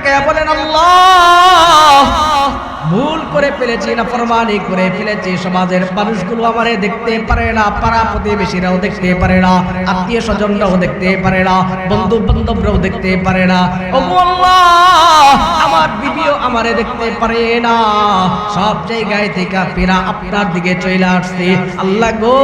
তাকায়া বলেন আল্লাহ, ভুল করে ফেলেছি, নাফরমানি করে ফেলেছি, সমাজের মানুষগুলো আমারে দেখতে পারে না, পাড়া প্রতিবেশীরাও দেখতে পারে না, আত্মীয় স্বজনরাও দেখতে পারে না, বন্ধু বান্ধবরাও দেখতে পারে না। ওগো আল্লাহ, আমার বিবিও আমারে দেখতে পারে না, সব জায়গায় থেকে ফিরা আপনার দিকে চলে আসছি। আল্লাহ গো,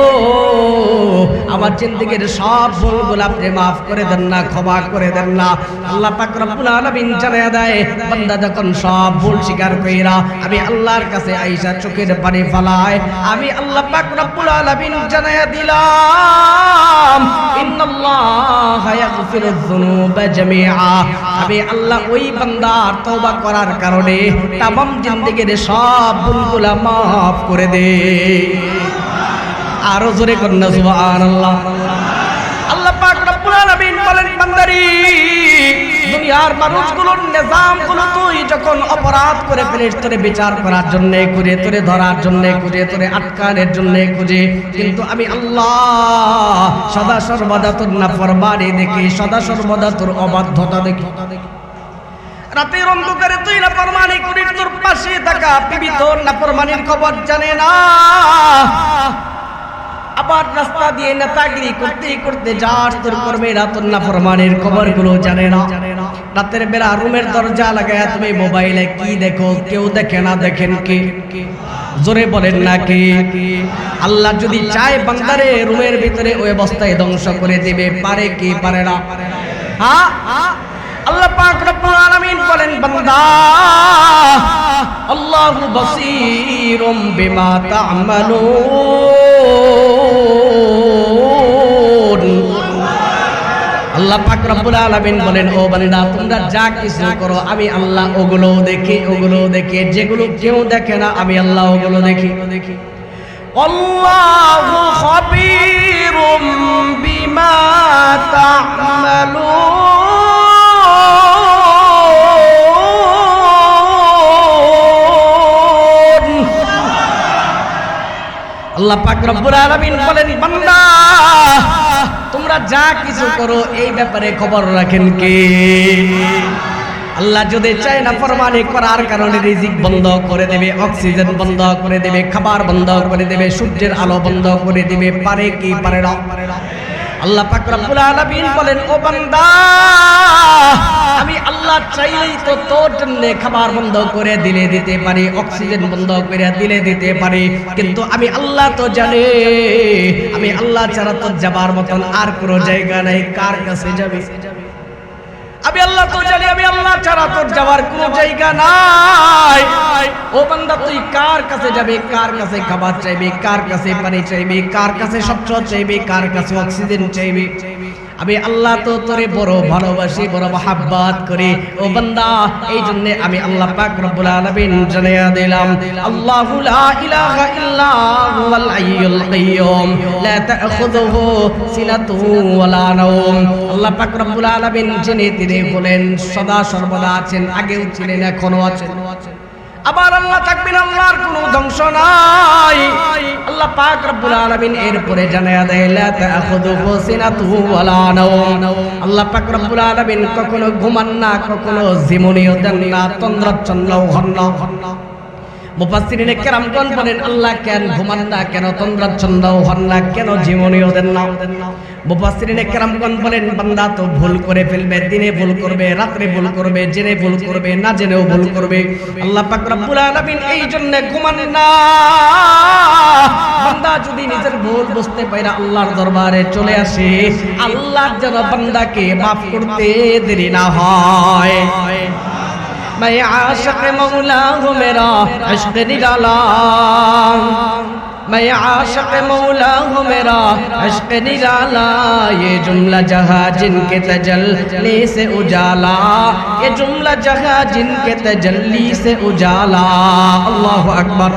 আমার জিন্দেগীর সব ভুলগুলো আপনি মাফ করে দেন না, ক্ষমা করে দেন না। আল্লাহ পাক রব্বুল আলামিন জানায়া দেয়, বান্দা যখন সব ভুল স্বীকার কইরা আমি আল্লাহর কাছে আইসা চোখের পানি ফেলায়, আমি আল্লাহ পাক রব্বুল আলামিন জানায়া দিলাম, ইন্নাল্লাহা ইয়াগফিরুয যুনুবা জামিআ। আমি আল্লাহ ওই বান্দার তওবা করার কারণে তামাম জিন্দেগীর সব ভুলগুলো মাফ করে দেই। আরো জোরে কন্যা সুবহানাল্লাহ। আল্লাহ পাক রব্বুল আলামিন বলেন, বান্দারি, দুনিয়ার মানুষগুলোর নিজামগুলো তুই যখন অপরাধ করে ফেলিস, তোরে বিচার করার জন্য খুঁজে, তোরে ধরার জন্য খুঁজে, তোরে আটকানোর জন্য খুঁজে, কিন্তু আমি আল্লাহ সদা সর্বদা তোর নাফরমানি দেখি, সদা সর্বদা তোর অবাধ্যতা দেখি। রাতের অন্ধকারে তুই নাফরমানি করিস, তোর পাশে থাকা বিবি তোর নাফরমানির খবর জানে না, আবার রাস্তা দিয়ে নেতাগিরি করতে করতে যাস, তোর কর্মীরা তোর নাফরমানির খবরগুলো জানে না। রাতের বেলা রুমের দরজা লাগায় তুমি মোবাইলে কি দেখো, কেউ দেখে না, দেখেন কি? জোরে বলেন না কি? আল্লাহ যদি চায় বান্দারে রুমের ভিতরে ওই অবস্থায় ধ্বংস করে দিবে, পারে কি পারে না? হ্যাঁ, আল্লাহ পাক রব্বুল আলামিন বলেন, বান্দা আল্লাহু বাসীরুম বিমা তা'মালুন। আল্লাহ পাক রব্বুল আলামিন বলেন, ও বান্দা, তোমরা যা কিছু করো আমি আল্লাহ ওগুলো দেখি, ওগুলো দেখি, যেগুলো কেউ দেখে না আমি আল্লাহ ওগুলো দেখি। আল্লাহু খাবীরুম বিমা তা'মালুন। আল্লাহ পাক রব্বুল আলামিন বলেন, বান্দা তোমরা যা কিছু করো এই ব্যাপারে খবর রাখেন কে? আল্লাহ যদি চায় নাফরমানি করার কারণে রিজিক বন্ধ করে দেবে, অক্সিজেন বন্ধ করে দেবে, খাবার বন্ধ করে দেবে, সূর্যের আলো বন্ধ করে দিবে, পারে কি পারে না? আল্লাহ পাক রব্বুল আলামিন বলেন, ও বান্দা, আমি আল্লাহ চাইলেই তো তোর জন্য খাবার বন্ধ করে দিলে দিতে পারি, অক্সিজেন বন্ধ করে দিলে দিতে পারি, কিন্তু আমি আল্লাহ তো জানি, আমি আল্লাহ ছাড়া তোর যাবার মতন আর কোনো জায়গা নাই। কার কাছে যাবি? আমি আল্লাহ তো জানি, আমি আল্লাহ ছাড়া তোর যাওয়ার কোনো জায়গা নাই। ও বান্দা, তুই কার কাছে যাবে? কার কাছে খাবার চাইবি? কার কাছে পানি চাইবি? কার কাছে স্বচ্ছ চাইবি? কার কাছে অক্সিজেন চাইবি? আমি আল্লাহ তো তোরে বড় ভালোবাসি, বড় মহাব্বত করি। ও বান্দা, এই জন্য আমি আল্লাহ পাক রব্বুল আলামিন জানিয়ে দিলাম, আল্লাহু লা ইলাহা ইল্লা হুয়াল হাইয়ুল কাইয়্যুম লা তাখুযুহু সিনাতুহু ওয়ালা নাওম। আল্লাহ পাক রব্বুল আলামিন যিনি, তিনি হলেন সদা সর্বদা আছেন, আগেও ছিলেন, এখনো আছেন, আবার আল্লাহ থাকবেন, আল্লাহর কোনো ধ্বংস নাই। আল্লাহ পাক রব্বুল আলামিন এরপরে জানায়া দেয়, লা তাখুযুহু সিনাতুহু ওয়ালা নাওম। আল্লাহ পাক রব্বুল আলামিন কখনো ঘুমান না, কখনো জীবনীও দেন না, তন্দ্রাচ্ছন্নও হন না। মুফাসসিরিনে কেরামগণ বলেন, আল্লাহ কেন ঘুমান না, কেন তন্দ্রাচ্ছন্নও হন না, কেন জীবনীও দেন না? মুফাসসিরিনে কেরামগণ বলেন, বান্দা তো ভুল করে ফেলবে, দিনে ভুল করবে, রাতে ভুল করবে, জেনে ভুল করবে, না জেনেও ভুল করবে। আল্লাহ পাক রব্বুল আলামিন এই জন্য ঘুমান না। বান্দা যদি নিজের ভুল বুঝতে পারে আল্লাহর দরবারে চলে আসে, আল্লাহ যেন বান্দাকে মাফ করতে দেরি না হয়। मैं आशिक़ मौला हूँ, मेरा इश्क़ निराला, मैं आशिक़ मौला हूँ, मेरा इश्क़ निराला, ये जुमला जहाँ जिनके तजल्ली से उजाला, ये जुमला जहाँ जिनके तजल्ली से उजाला। अल्लाहु अकबर।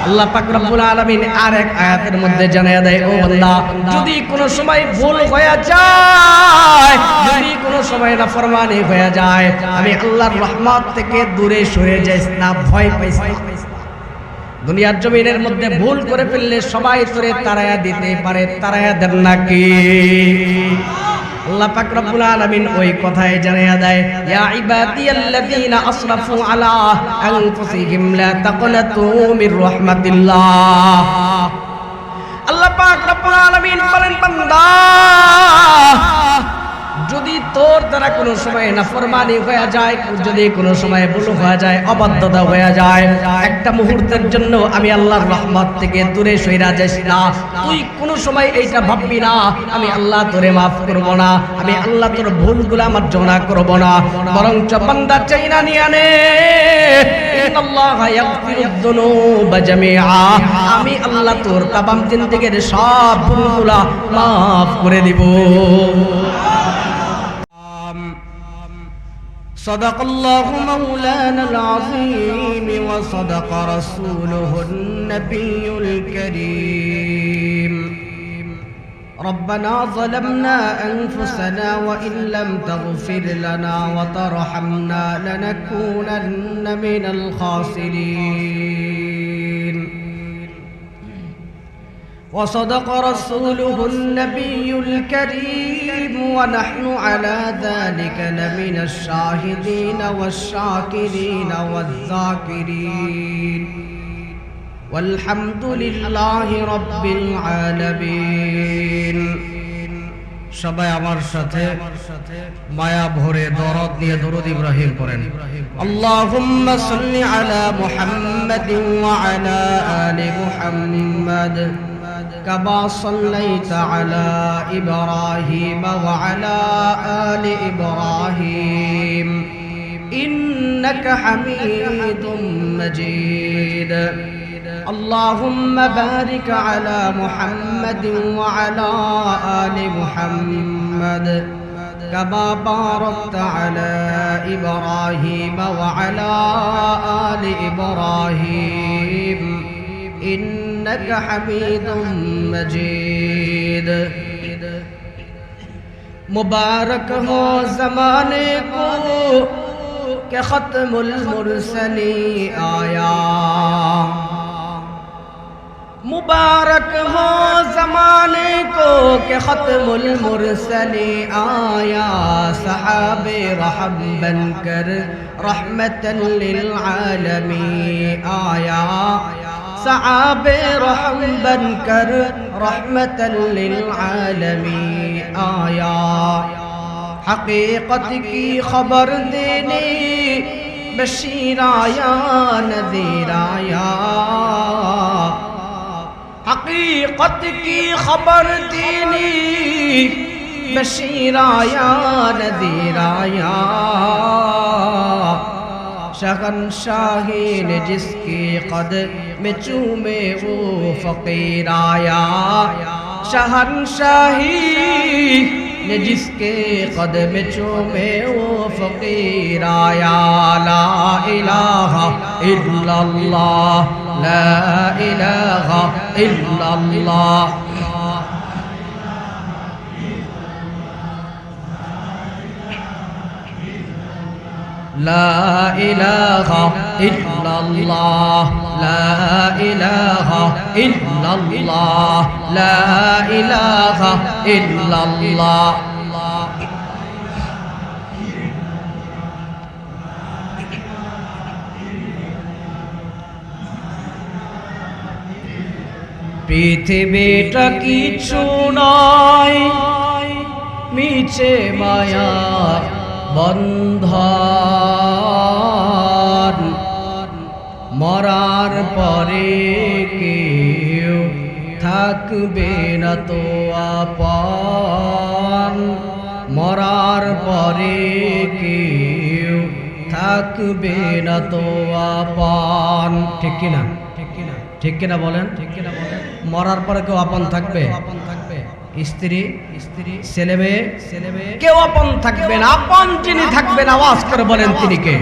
আল্লাহ পাক রব্বুল আলামিন আরেক আয়াতের মধ্যে জানিয়ে দেয়, ও বান্দা, যদি কোনো সময় ভুল হয়ে যায়, যদি কোনো সময় নাফরমানি হয়ে যায়, আমি আল্লাহর রহমত থেকে দূরে সরে যাইস না, ভয় পাইস না। দুনিয়ার জমিনের মধ্যে ভুল করে ফেললে সবাই তোরে তাড়ায়া দিতে পারে, তাড়ায়া দেন নাকি? আল্লাহ পাক রব্বুল আলামিন ওই কথায় জানিয়ে দেয়, ইয়া ইবাদিয়াল্লাযীনা আসরাফু আলা আনফুসিহিম লা তাকনাতু মির রাহমাতিল্লাহ। আল্লাহ পাক রব্বুল আলামিন বলেন, বান্দা যদি তোর দ্বারা কোনো সময় নাফরমানি হয়ে যায়, যদি কোনো সময় ভুল হয়ে যায়, অবাধ্যতা হয়ে যায়, একটা মুহূর্তের জন্য আমি আল্লাহর রহমত থেকে দূরে সইরা যাস না। তুই কোনো সময় এইটা ভাববি না আমি আল্লাহ তোরে মাফ করব না, আমি আল্লাহ তোর ভুলগুলো মার্জনা করব না, বরঞ্চ বান্দা চাইনা নিয়ে নে ইন্নাল্লাহা ইয়াগফিরুয যুনুবা জামিআ, আমি আল্লাহ তোর তামাম জিন্দেগীর সব ভুলগুলো মাফ করে দিব। صدق الله مولانا العظيم وصدق رسوله النبي الكريم. ربنا ظلمنا أنفسنا وإن لم تغفر لنا وترحمنا لنكونن من الخاسرين. وصدق رسوله النبي الكريم ونحن على ذلك لمن الشاهدين والشاكرين والذاكرين والحمد لله رب العالمين. সবাই আমার সাথে মায়া ভরে দরদ নিয়ে দরুদ ইব্রাহিম পড়েন। আল্লাহুম্মা সাল্লি আলা মুহাম্মাদিন ওয়া আলা আলি মুহাম্মাদ كما صليت على إبراهيم وعلى آل إبراهيم إنك حميد مجيد. اللهم بارك على محمد وعلى آل محمد كما باركت على إبراهيم وعلى آل إبراهيم إنك حميد مجيد. मुबारक हो ज़माने को कि ख़त्मुल मुरसली आया, मुबारक हो ज़माने को कि ख़त्मुल मुरसली आया, सहाबे रहम बनकर रहमतन लिल आलमीन आया, सहाबे रहम बनकर रहमतन लिल आलमीन आया. हकीकत की खबर देने बशीर आया नज़ीर आया, हकीकत की खबर देने बशीर आया नज़ीर आया. शहंशाही ने जिसकी कदम चूमे वो फकीर आया, शहंशाही ने जिसके कदम चूमे वो फकीर आया. ला इलाहा इल्लल्लाह, ला इलाहा इल्लल्लाह. لا إله إلا الله، لا إله إلا الله، لا إله إلا الله. পৃথিবীটা কিছু নয় মিছে মায়া বন্ধন, মরার পরে কেউ থাকবে না তো আপন, মরার পরে কেউ থাকবে না তো আপন. ঠিক কিনা? ঠিক কিনা বলেন? মরার পরে কেউ আপন থাকবে? স্ত্রী ছেলে মেয়ে কেউ আপন থাকবে না। আপন যিনি থাকবেন আওয়াজ করে বলেন তিনি কে?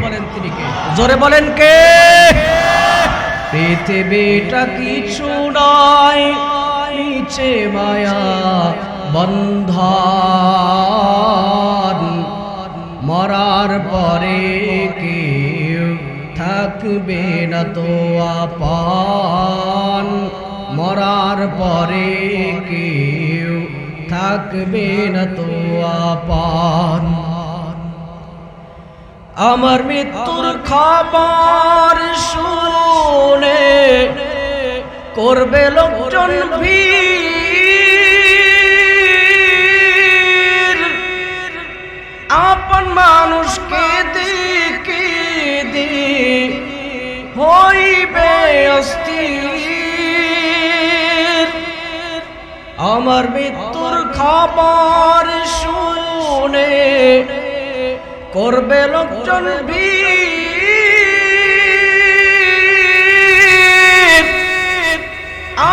জোরে বলেন কে? পৃথিবীটা কিছু নয় নিচে মায়া বন্ধন, মরার পরে কেউ থাকবে না তো আপন, মরার পরে কেউ থাকবে না তো আপন। আমার মৃত্যুর খবর শুনে করবে লোকজন ভিড়, আপন মানুষকে দেখে হইবে অস্থির। আমার মৃত্যুর খবর শুনে করবে লোকজন ভিড়,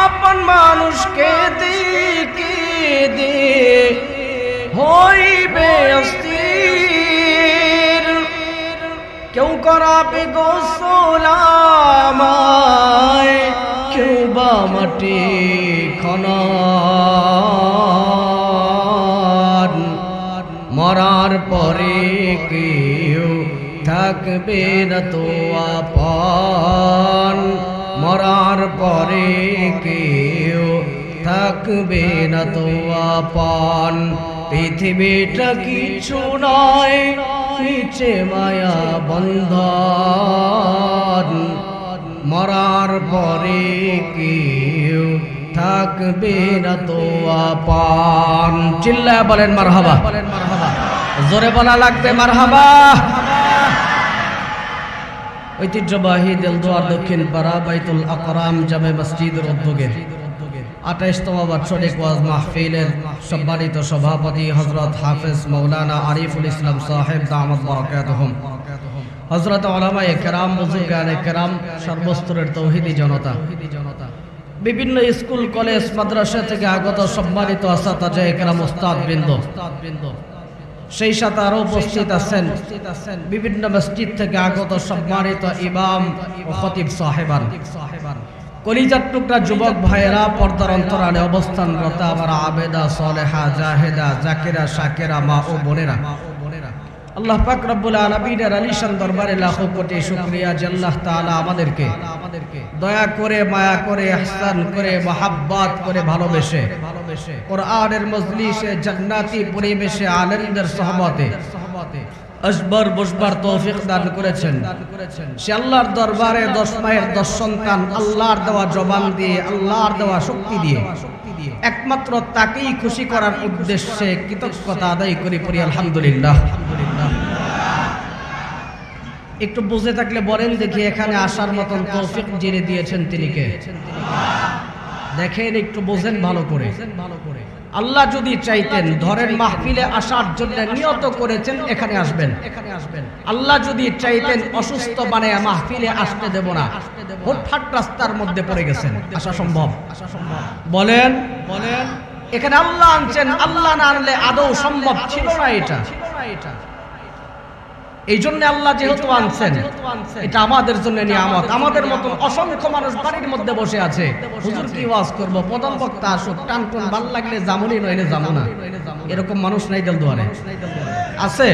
আপন মানুষকে দেখে হইবে অস্থির। কেউ করাবে গোসল আমায়, কেউ বা মাটি খনন। মরার পরে কেউ থাকবে না তো আপন। মরার পরে কেউ থাকবে না তো আপন। পৃথিবীটা কিছু নয়, নিচে মায়া বন্ধন। মরার পরে কেউ থাকবে না তো আপন। চিল্লায় বলেন মারহাবা, জোরে বলা লাগবে মারহাবা। ঐতিহ্যবাহী দেলদুয়ার দক্ষিণ পাড়া বাইতুল আকরাম জামে মসজিদের উদ্যোগে 28তম বাৎসরিক ওয়াজ মাহফিলের সম্মানিত সভাপতি হযরত হাফেজ মাওলানা আরিফুল ইসলাম সাহেব দামাত বারাকাতুহুম, হযরত উলামায়ে কেরাম, বুজুর্গানে কেরাম, সর্বস্তরের তৌহিদি জনতা, বিভিন্ন স্কুল কলেজ মাদ্রাসা থেকে আগত সম্মানিত আসাতাজে কেরাম, উস্তাদ বৃন্দ, সেই সাথে আরো উপস্থিত আছেন বিভিন্ন মসজিদ থেকে আগত সম্মানিত ইমাম ও খতিব সাহেবান, কলিজার টুকরা যুবক ভাইয়েরা, পর্দার অন্তরালে অবস্থানরত আমার আবেদা, সালেহা, জাহেদা, জাকিরা, শাকিরা মা ও বোনেরা, আল্লাহ পাক রব্বুল আলামিনের আলিশান দরবারে লাখো কোটি শুকরিয়া যে আল্লাহ তাআলা আমাদেরকে দয়া করে, মায়া করে, ইহসান করে, মহব্বত করে, ভালোবেসে কোরআনের মজলিসে জান্নাতি পরিবেশে আলেমদের সুহবতে আসবার বসবার তৌফিক দান করেছেন। সে আল্লাহর দরবারে 10 মায়ের 10 সন্তান আল্লাহর দেওয়া জবান দিয়ে, আল্লাহর দেওয়া শক্তি দিয়ে একমাত্র তাকেই খুশি করার উদ্দেশ্যে কৃতজ্ঞতা আদায় করি পড়ি আলহামদুলিল্লাহ। একটু বুঝে থাকলে বলেন দেখি, এখানে আসার মতন তৌফিক যিনি দিয়েছেন তিনি কে? দেখেন, একটু বোঝেন ভালো করে। আল্লাহ যদি চাইতেন, ধরেন মাহফিলে আসার জন্য নিয়ত করেছেন এখানে আসবেন, আল্লাহ যদি চাইতেন অসুস্থ বানায় মাহফিলে আসতে দেব না, হুটহাট রাস্তার মধ্যে পড়ে গেছেন, আসা সম্ভব? বলেন বলেন, এখানে আল্লাহ আনছেন, আল্লাহ না আনলে আদৌ সম্ভব ছিল না এটা। এই জন্য আল্লাহ যেহেতু আনছেন, এটা আমাদের জন্য নিয়ামত। আমাদের মতন অসংখ্য মানুষ বাড়ির মধ্যে বসে আছে, হুজুর কি ওয়াজ করব, প্রধান বক্তা আসুক, টান টান ভাল লাগলে জামুনি নইলে জামু না, এরকম মানুষ নাই দেলদুয়ারে? আছে?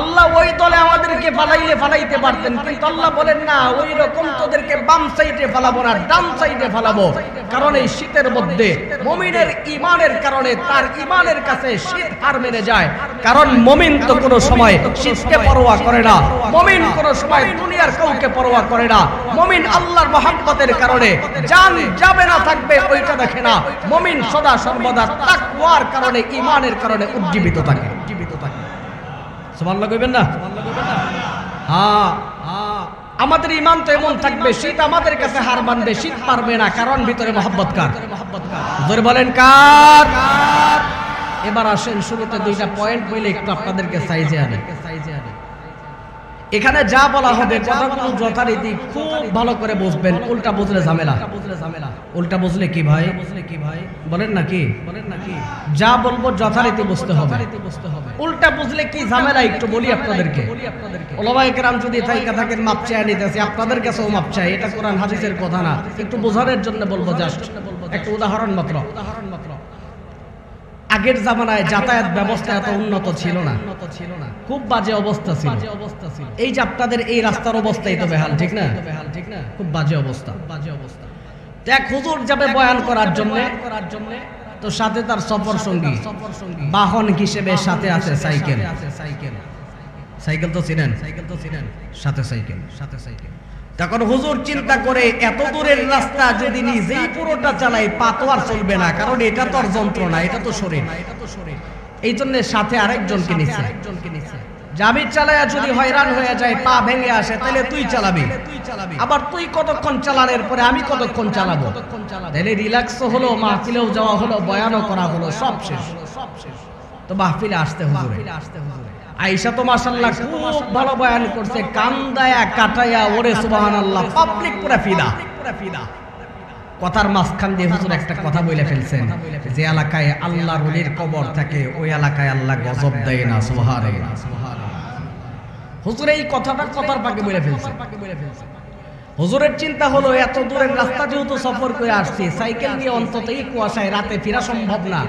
আল্লাহ ওই দলে আমাদেরকে ফালাইলে ফালাইতে পারতেন, কিন্তু আল্লাহ বলেন না, ওই রকম তোদেরকে বাম সাইডে ফালাবো না, ডান সাইডে ফালাবো। কারণ এই শীতের মধ্যে মুমিনের ঈমানের কারণে তার ঈমানের কাছে শীত হার মেনে যায়। কারণ মুমিন তো কোনো সময় শীতকে পরোয়া করে না, মুমিন কোনো সময় দুনিয়ার কাউকে পরোয়া করে না। মুমিন আল্লাহর মহব্বতের কারণে জান যাবে না থাকবে ওইটা দেখে না। মুমিন সদা সর্বদা তাকওয়ার কারণে, ঈমানের কারণে উজ্জীবিত থাকে। সুবহানাল্লাহ কইবেন না? হ্যাঁ, আমাদের ঈমান তো এমন থাকবে, শীত আমাদের কাছে হার মানবে, শীত পারবে না, কারণ ভিতরে মহব্বত কার? জোরে বলেন কার? এবার আসেন শুরুতে 2টা পয়েন্ট বলে একটু আপনাদেরকে সাইজে আনে। এখানে যা বলা হবে কথাগুলো যথারীতি খুব ভালো করে বুঝবেন, উল্টা বুঝলে ঝামেলা। উল্টা বুঝলে কি ভাই? বলেন নাকি? যা বলবো যথারীতি বুঝতে হবে, উল্টা বুঝলে কি ঝামেলা একটু বলি আপনাদেরকে। ওলামায়ে কেরাম যদি থাইকা থাকেন মাপ চাই নিতেছি, আপনাদের কাছেও মাপ চাই, এটা কোরআন হাদিসের কথা না, একটু বোঝানোর জন্য বলবো, জাস্ট একটা উদাহরণ মাত্র। আগের জামানায় যাতায়াত ব্যবস্থা এত উন্নত ছিল না, খুব বাজে অবস্থা ছিল। এই যে আপনাদের এই রাস্তার অবস্থাই তো বেহাল, ঠিক না? খুব বাজে অবস্থা। এক হুজুর যাবে বয়ান করার জন্য, তো সাথে তার সফর সঙ্গী বাহন হিসেবে সাথে আছে সাইকেল। সাইকেল তো চিনেন, সাথে সাইকেল। তখন হুজুর চিন্তা করে এত দূরের রাস্তা যদি নিজেই পুরোটা চালাই পা তো আর চলবে না, কারণ এটা তো আর যন্ত্র না, এটা তো শরীর। এই জন্য সাথে আরেকজনকে নিচ্ছে। যাবি চালায়া যদি হয়রান হয়ে যায়, পা ভেঙে আসে, তাহলে তুই চালাবি। আবার তুই কতক্ষণ চালানোর পরে আমি কতক্ষণ চালাবো, তাহলে রিল্যাক্স হলো, মাহফিলেও যাওয়া হলো, বয়ানও করা হলো, সব শেষ। তো মাহফিলে আসতে হুজুরে। আয়েশা তো মাশাআল্লাহ খুব ভালো বয়ান করছে, কান্দায়া কাটায়া ওরে সুবহানাল্লাহ, পাবলিক পুরা ফিদা। কথার মাঝখান দিয়ে হুজুর একটা কথা বলে ফেলছেন, যে এলাকায় আল্লাহর ওলির কবর থাকে ওই এলাকায় আল্লাহ গজব দেয় না। সুবহানাল্লাহ। হুজুর এই কথাটা কথার পাকে বলে ফেলছে। হুজুরের চিন্তা হলো এত দূরের রাস্তা যেহেতু সফর করে আসছি, সাইকেল নিয়ে অন্তত এই কুয়াশায় রাতে ফেরা সম্ভব না।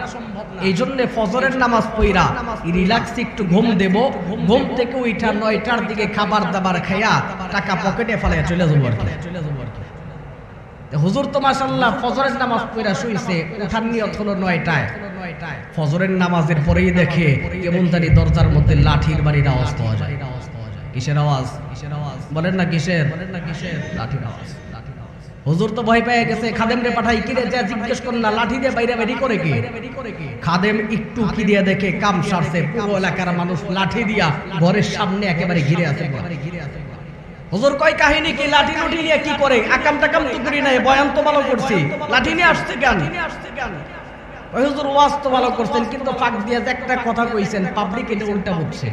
এই জন্য ফজরের নামাজ পড়া রিল্যাক্স একটু ঘুম দেব, ঘুম থেকে উঠা 9টার দিকে খাবার দাবার খাইয়া টাকা পকেটে ফেলে চলে যাবো আর কি। হুজুর তো মাশাআল্লাহ ফজরের নামাজ পড়া শুইছে, ওঠার নিয়ত হলো 9টায়। ফজরের নামাজের পরেই দেখে কেমন জানি দরজার মধ্যে লাঠির বাড়ির আওয়াজ পাওয়া যায়। কিসের আওয়াজ? বলেন না কিসের? লাঠির আওয়াজ। হুজুর তো ভয় পেয়ে গেছে, খাদেম রে পাঠাই, কি রে যা জিজ্ঞেস কর না, লাঠি দিয়ে বাইরে বেরি করে কি? খাদেম একটু কি দিয়ে দেখে কাম সারছে, পুরো এলাকার মানুষ লাঠি দিয়া ঘরের সামনে একেবারে ঘিরে আছে। হুজুর কয় কাহিনী কি? লাঠি লুঠি নিয়ে কি করে? আকাম টাকাম তো করি নাই, বয়ান তো ভালো করছি, লাঠি নিয়ে আসছে কেন? ওই হুজুর ওয়াজ তো ভালো করছেন, কিন্তু ফাঁক দিয়ে একটা কথা কইছেন, পাবলিক এটা উল্টা বুঝছে।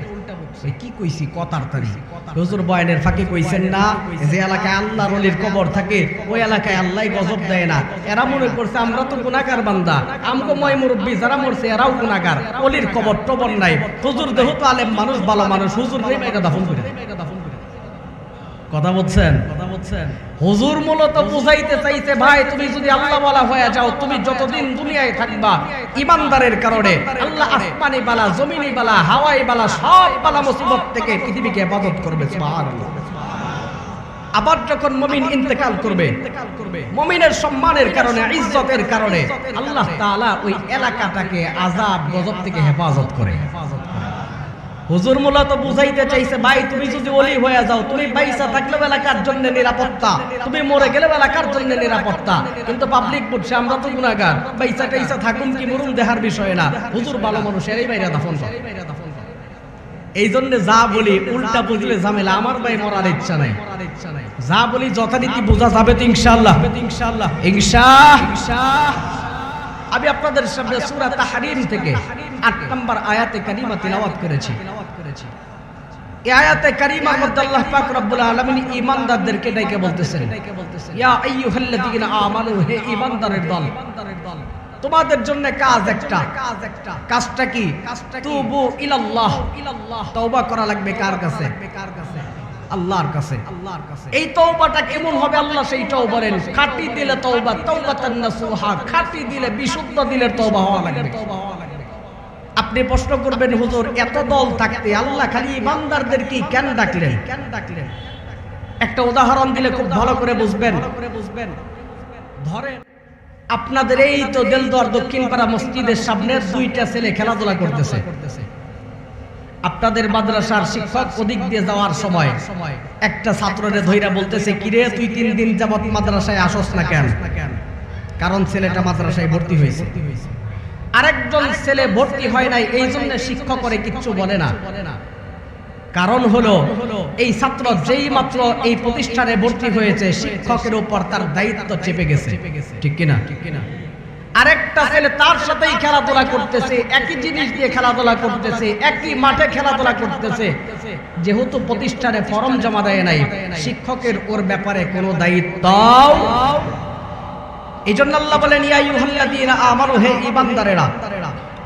কি কইছি? কথার তারি হুজুর বয়ানের ফাঁকে কইছেন না, যে এলাকায় আল্লাহর ওলির কবর থাকে ওই এলাকায় আল্লাহ গজব দেয় না। এরা মনে করছে আমরা তো গুনাহগার বান্দা, আমগো ময় মুরব্বি যারা মরছে এরাও গুনাহগার, ওলির কবর টবর নাই। হুজুর দেহ তো আলেম মানুষ, ভালো মানুষ, হুজুর রে এটা দাফন করে। কথা বলছেন? হুজুর মূলত বুঝাইতে চাইছে, ভাই তুমি যদি আল্লাহ ওয়ালা হয়ে যাও, তুমি যতদিন দুনিয়ায় থাকবা ইমানদারের কারণে আল্লাহ আসমানি বালা, জমিনি বালা, হাওয়াই বালা, সব বালা মুসিবত থেকে পৃথিবীকে হেফাজত করবে। সুবহানাল্লাহ। আবার যখন মুমিন ইন্তেকাল করবে, মুমিনের সম্মানের কারণে, ইজ্জতের কারণে আল্লাহ তাআলা ওই এলাকাটাকে আযাব গজব থেকে হেফাজত করে। হুজুর মূলত বুঝাইতে চাইছে, ভাই তুমি যদি ওলি হয়ে যাও, তুমি বাইসা থাকলে এলাকার জন্য নিরাপত্তা, তুমি মরে গেলে এলাকার জন্য নিরাপত্তা। কিন্তু পাবলিক বলছে আমরা তো গুনাহগার, বাইসা টাইসা থাকুন কি মরুন দেহার বিষয় না, হুজুর ভালো মানুষ, এরাই বাইরে দাফন করে। এই জন্য যা বলি উল্টা বুঝলে ঝামেলা। আমার ভাই মরার ইচ্ছা নাই, যা বলি যথারীতি বোঝা যাবে তো ইনশাআল্লাহ। আমি আপনাদের সামনে সূরা তাহরীম থেকে 8 নম্বর আয়াতে কারিমা তিলাওয়াত করেছি। এই আয়াতে কারিমার মধ্যে আল্লাহ পাক রব্বুল আলামিন ঈমানদারদেরকে ডেকে বলতেছেন, ইয়া আইয়ুহাল্লাযীনা আমানু, হে ঈমানদারের দল, তোমাদের জন্য কাজ একটা। কাজটা কি? তুবু ইলাল্লাহ, তওবা করা লাগবে। কার কাছে? আল্লাহর কাছে। এই তওবাটা কেমন হবে? আল্লাহ সেইটাও বলেন, খাঁটি দিলে তওবা, তাওবাতান নাসুহা, খাঁটি দিলে, বিশুদ্ধ দিলের তওবা হওয়া লাগবে। আপনি প্রশ্ন করবেন, হুজুর এত দল থাকতে আল্লাহ খালি ইমানদারদেরকে কেন ডাকলেন? একটা উদাহরণ দিলে খুব ভালো করে বুঝবেন। ধরেন আপনাদের এই তো দেলদুয়ার দক্ষিণ পাড়া মসজিদের সামনে 2টা ছেলে খেলাধুলা করতেছে। আপনাদের মাদ্রাসার শিক্ষক ওদিক দিয়ে যাওয়ার সময় একটা ছাত্ররে ধইরা বলতেছে, কিরে তুই 3 দিন যাবত মাদ্রাসায় আসস না কেন? কারণ ছেলেটা মাদ্রাসায় ভর্তি হয়েছে। আরেকজন ছেলে ভর্তি হয় নাই, এই জন্য শিক্ষক করে কিচ্ছু বলে না। কারণ হলো এই ছাত্র যেই মাত্র এই প্রতিষ্ঠানে ভর্তি হয়েছে, শিক্ষকের উপর তার দায়িত্ব চেপে গেছে। ঠিক কিনা? আরেকটা ছেলে তার সাথেই খেলাধুলা করতেছে, একই জিনিস দিয়ে খেলাধুলা করতেছে, একই মাঠে খেলাধুলা করতেছে। যেহেতু প্রতিষ্ঠানে ফরম জমা দেয় নাই, শিক্ষকের ওর ব্যাপারে কোনো দায়িত্ব। এই জন্য আল্লাহ বলেন, ইয়া আইয়ুহাল্লাযীনা আমানু, হে ঈমানদারেরা।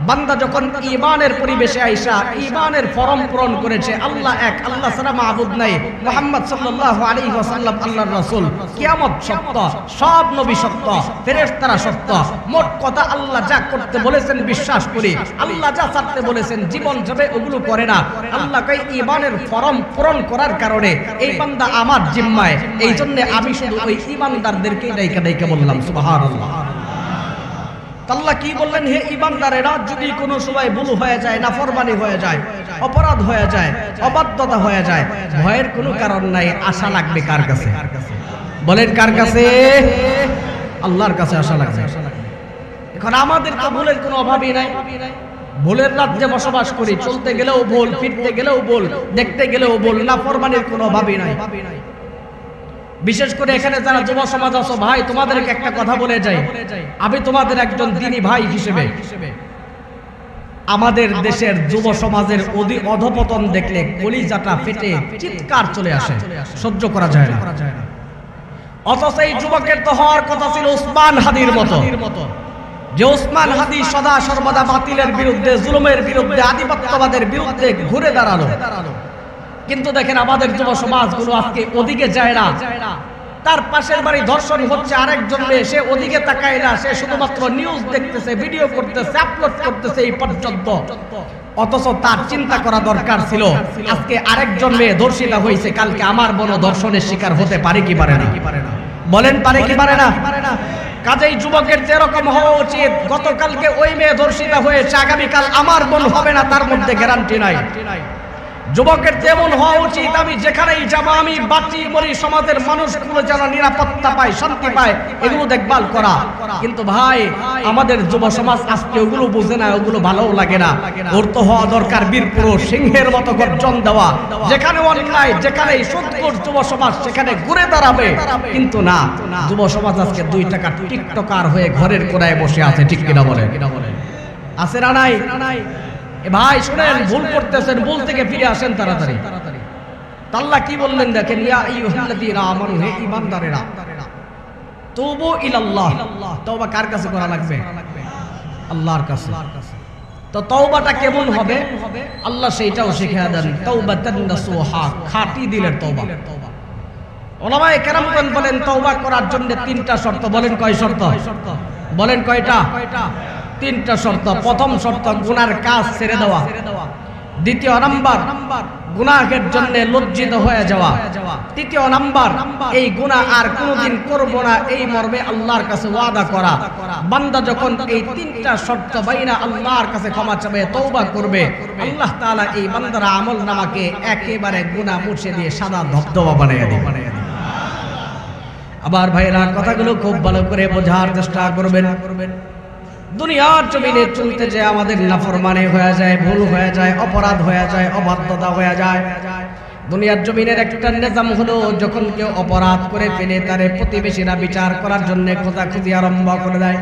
বান্দা যখন ঈমানের পরিবেশে আইসা ঈমানের ফরম পূরণ করেছে, আল্লাহ এক, আল্লাহ ছাড়া মাবুদ নাই, মুহাম্মদ সাল্লাল্লাহু আলাইহি ওয়াসাল্লাম আল্লাহর রাসূল, কিয়ামত সত্য, সব নবী সত্য, ফেরেশতারা সত্য, মোট কথা আল্লাহ যা করতে বলেছেন বিশ্বাস করি, আল্লাহ যা ছাড়তে বলেছেন জীবন যাবে ওগুলো করে না। আল্লাহ কই ঈমানের ফরম পূরণ করার কারণে এই বান্দা আমার জিম্মায়, এই জন্য আমি শুধু ওই ঈমানদারদেরকে ডাইকা বললাম সুবহানাল্লাহ। আল্লাহ কি বললেন, হে ঈমানদারেরা, যদি কোনো সময় ভুল হয়ে যায়, নাফরমানি হয়ে যায়, অপরাধ হয়ে যায়, অবাধ্যতা হয়ে যায়, ভয়ের কোনো কারণ নাই। আশা লাগবে কার কাছে? বলেন কার কাছে? আল্লাহর কাছে আশা লাগবে। এখন আমাদের তো ভুলের কোনো অভাবই নাই। ভুলের রাজ্যে বসবাস করি, চলতে গেলেও ভুল, ফিরতে গেলেও ভুল, দেখতে গেলেও ভুল, নাফরমানির কোনো অভাবই নাই। বিশেষ করে এখানে যারা যুব সমাজ আছো ভাই, তোমাদেরকে একটা কথা বলে যাই, আমি তোমাদের একজন দ্বীনী ভাই হিসেবে আমাদের দেশের যুব সমাজের অধপতন দেখলে কলিজাটা ফেটে চিৎকার চলে আসে, সহ্য করা যায় না। অথচ এই যুবকের তো হওয়ার কথা ছিল উসমান হাদির মতো, যে উসমান হাদি সদা সর্বদা বাতিলের বিরুদ্ধে, জুলুমের বিরুদ্ধে, আধিপত্যবাদের বিরুদ্ধে ঘুরে দাঁড়ালো। কিন্তু দেখেন আমাদের যুব সমাজগুলো আজকে ওদিকে যায় না। তার পাশের বাড়ি ধর্ষণ হচ্ছে, আরেকজন মেয়ে, সে ওদিকে তাকায় না, সে শুধুমাত্র নিউজ দেখতেছে, ভিডিও করতেছে, আপলোড করতেছে এই পর্যন্ত। অথচ তার চিন্তা করা দরকার ছিল, আজকে আরেকজন মেয়ে ধর্ষিতা হয়েছে, কালকে আমার বোন ধর্ষণের শিকার হতে পারে কি পারে না? বলেন পারে কি পারে না? কাজেই যুবকের যেরকম হওয়া উচিত, গতকালকে ওই মেয়ে ধর্ষিতা হয়েছে, আগামীকাল আমার বোন হবে না, তার মধ্যে গ্যারান্টি নাই। যুবকের যেমন হওয়া উচিত, আমি যেখানেই যাব, আমি বাঁচি মরি, সমাজের মানুষগুলো যেন নিরাপত্তা পায়, শান্তি পায়, এগুলো দেখভাল করা। কিন্তু ভাই, আমাদের যুব সমাজ আজকে ওগুলো বুঝে না, ওগুলো ভালোও লাগে না। ওর তো হওয়া দরকার বীর পুরুষ, সিংহের মতো গর্জন দেওয়া, যেখানে অন্যায়, যেখানে সুদখোর যুব সমাজ সেখানে ঘুরে দাঁড়াবে। কিন্তু না, যুব সমাজ আজকে 2 টাকা টিকটকার হয়ে ঘরের কোণায় বসে আছে, ঠিক কিনা বলেন? আছে না নাই? ভাই শুনেন, ভুল করতেছেন, ভুল থেকে ফিরে আসেন তাড়াতাড়ি। আল্লাহ কি বললেন দেখেন, ইয়া আইয়ুহাল্লাযীনা আমানু, হে ঈমানদারেরা, তুবু ইলাল্লাহ। তওবা কার কাছে করা লাগবে? আল্লাহর কাছে। তো তওবাটা কেমন হবে আল্লাহ সেইটাও শিখিয়ে দেন, তাওবাতান নাসুহা, খাঁটি দিলের তওবা। উলামায়ে কেরামগণ বলেন তওবা করার জন্য 3টা শর্ত। বলেন কয় শর্ত? বলেন কয়টা? 3টা শর্ত। প্রথম শর্ত, গুনার কাজ ছেড়ে দেওয়া। দ্বিতীয় নাম্বার, গুনাহের জন্য লজ্জিত হয়ে যাওয়া। তৃতীয় নাম্বার, এই গুনাহ আর কোনোদিন করব না, এই মর্মে আল্লাহর কাছে ওয়াদা করা। বান্দা যখন এই 3টা শর্ত বাইনা আল্লাহর কাছে ক্ষমা চাবে, তওবা করবে, আল্লাহ তাআলা এই বান্দার আমলনামাকে একেবারে গুনাহ মুছে দিয়ে সাদা ধবধবা বানিয়ে দিবেন। আবার ভাইরা, কথাগুলো খুব ভালো করে বোঝার চেষ্টা করবেন। দুনিয়ার জমিনে চলতে যে আমাদের নাফরমানি হয়ে যায়, ভুল হয়ে যায়, অপরাধ হয়ে যায়, অবাধ্যতা হয়ে যায়। দুনিয়ার জমিনের একটা নিজাম হলো, যখন কেউ অপরাধ করে ফেলে তারে প্রতিবেশীরা বিচার করার জন্য খোঁজাখুঁজি আরম্ভ করে দেয়।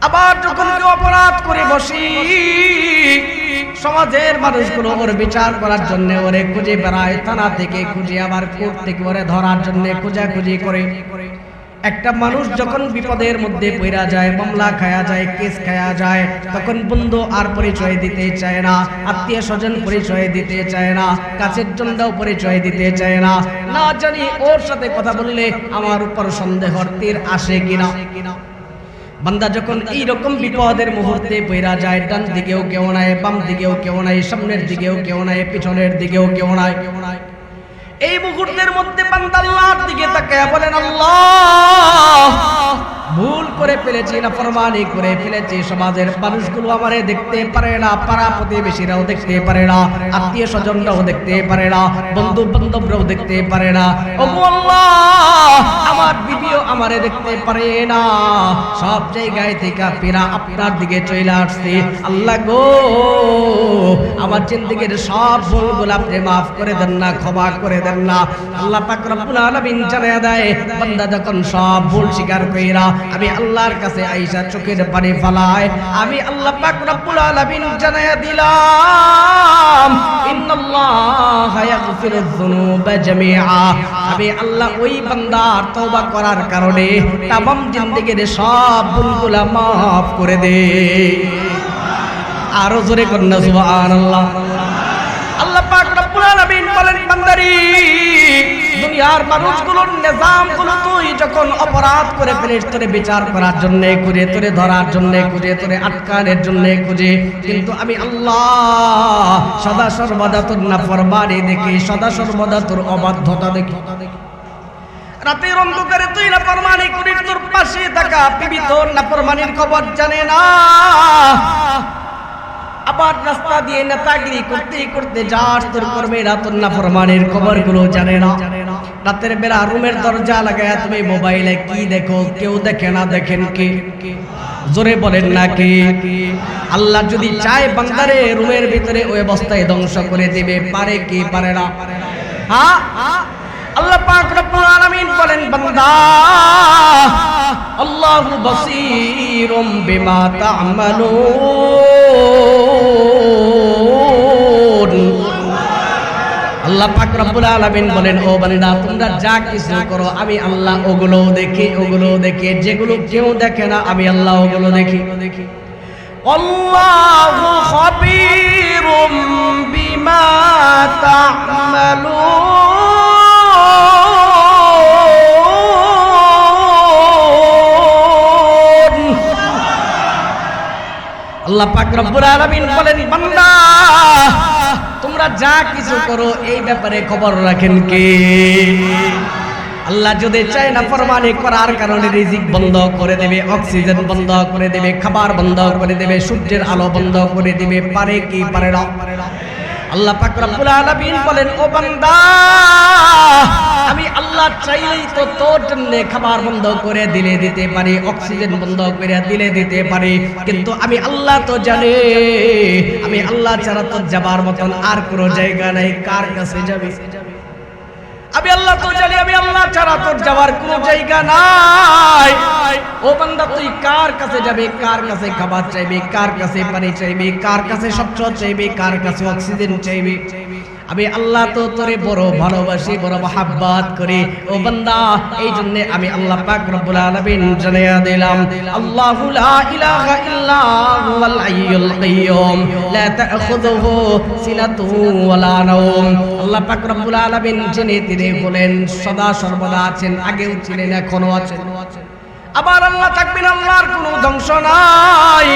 আবার যখন কেউ অপরাধ করে বসি, সমাজের মানুষগুলো ওর বিচার করার জন্য ওরে খুঁজে বেড়ায়, থানা থেকে খুঁজে, আবার কোর্ট থেকে ওরে ধরার জন্য খোঁজাখুঁজি করে। একটা মানুষ যখন বিপদের মধ্যে পড়া যায়, মামলা খায়া যায়, কেস খায়া যায়, তখন বন্ধু আর পরিচয় দিতে চায় না, আত্মীয় স্বজন পরিচয় দিতে চায় না, কাছের জনরাও পরিচয় দিতে চায় না। না জানি ওর সাথে কথা বললে আমার উপর সন্দেহর তীর আসে কিনা। বান্দা যখন এইরকম বিপদের মুহূর্তে পড়া যায়, ডান দিকেও কেউ নাই, বাম দিকেও কেউ নাই, সামনের দিকেও কেউ নাই, পিছনের দিকেও কেউ নাই, এই মুহূর্তের মধ্যে বান্দা আল্লাহর দিকে তাকায় বলেন, আল্লাহ, ভুল করে ফেলেছি, নাফরমানি করে ফেলেছি, সমাজের মানুষগুলো আমারে দেখতে পারে না, পাড়া প্রতিবেশীরাও দেখতে পারে না, আত্মীয় স্বজনরাও দেখতে পারে না, বন্ধু বান্ধবরাও দেখতে পারে না, ওগো আল্লাহ, আমার বিবিও আমারে দেখতে পারে না, সব জায়গায় থেকে ফিরা আপনার দিকে চলে আসছি। আল্লাহ গো, আমার জিন্দেগীর সব ভুলগুলো আপনি মাফ করে দেন না, ক্ষমা করে দেন না। আল্লাহ পাক রব্বুল আলামিন জানায়া দেয়, বান্দা যখন সব ভুল স্বীকার কইরা আমি আল্লাহর কাছে আইসা চোখের পানি ফলায়, আমি আল্লাহ পাক রব্বুল আলামিন জানায়া দিলাম, ইন্নাল্লাহা ইয়াগফিরুয যুনুবা জামিআ। আমি আল্লাহ ওই বান্দার তওবা করার কারণে তামাম জিন্দেগীর সব ভুলগুলো মাফ করে দেই। আরো জোরে কন্যা সুবহানাল্লাহ। আল্লাহ পাক রব্বুল আলামিন বলেন, বান্দারি, দুনিয়ার মানুষগুলোর নিজামগুলো তুই যখন অপরাধ করে ফেলিস, তোরে বিচার করার জন্য খুঁজে, তোরে ধরার জন্য খুঁজে, তোরে আটকানোর জন্য খুঁজে, কিন্তু আমি আল্লাহ সদা সর্বদা তোর নাফরমানি দেখি, সদা সর্বদা তোর অবাধ্যতা দেখি। রাতের অন্ধকারে তুই নাফরমানি করি, তোর পাশে থাকা বিবি তোর নাফরমানির খবর জানে না। আবার রাস্তা দিয়ে নেতাগিরি করতে করতে যাস, তোর কর্মীরা তোর নাফরমানির খবরগুলো জানে না। রাতের বেলা রুমের দরজা লাগায়া তুমি মোবাইলে কি দেখো? কেউ দেখে না, দেখেন কে? জোরে বলেন না কে? আল্লাহ যদি চায় বান্দারে রুমের ভিতরে ওই অবস্থায় ধ্বংস করে দিবে, পারে কি পারে না? হ্যাঁ, আল্লাহ পাক রব্বুল আলামিন বলেন, বান্দা আল্লাহু বাসীরুম বিমা তা'মালুন। আল্লাহ পাক রব্বুল আলামিন বলেন, ও বান্দা তোমরা যা কিছু করো আমি আল্লাহ ওগুলো দেখি, ওগুলো দেখে যেগুলো কেউ দেখে না আমি আল্লাহ ওগুলো দেখি। আল্লাহু খাবীরুম বিমা তা'মালুন। আল্লাহ পাক রব্বুল আলামিন বলেন, বান্দা তোমরা যা কিছু করো এই ব্যাপারে খবর রাখেন কে? আল্লাহ যদি চায় নাফরমানি করার কারণে রিজিক বন্ধ করে দেবে, অক্সিজেন বন্ধ করে দেবে, খাবার বন্ধ করে দেবে, সূর্যের আলো বন্ধ করে দেবে, পারে কি পারে না? আল্লাহ পাক রব্বুল আলামিন বলেন, ও বান্দা আমি আল্লাহ চাইলেই তো তোর জন্য খাবার বন্ধ করে দিলে দিতে পারি, অক্সিজেন বন্ধ করে দিলে দিতে পারি, কিন্তু আমি আল্লাহ তো জানি আমি আল্লাহ ছাড়া তোর যাবার মতন আর কোনো জায়গা নাই। কার কাছে যাবি? আমি আল্লাহ তো জানি আমি আল্লাহ ছাড়া তোর যাওয়ার কোনো জায়গা নাই। ও বান্দা তুই কার কাছে যাবে? কার কাছে খাবার চাইবে? কার কাছে পানি চাইবে? কার কাছে সবচ চাইবে? কার কাছে অক্সিজেন চাইবে? আমি আল্লাহ তো তোরে বড় ভালোবাসি, বড় মহাব্বত করি। ও বান্দা এই জন্য আমি আল্লাহ পাক রব্বুল আলামিন জানিয়ে দিলাম, আল্লাহু লা ইলাহা ইল্লা হুয়াল হাইয়ুল কাইয়্যুম লা তাখুযুহু সিনাতুহু ওয়ালা নাওম। আল্লাহ পাক রব্বুল আলামিন যিনি তিনি হলেন সদা সর্বদা আছেন, আগেও ছিলেন এখনো আছেন। আবার আল্লাহ থাকবেন, আল্লাহর কোনো ধ্বংস নাই।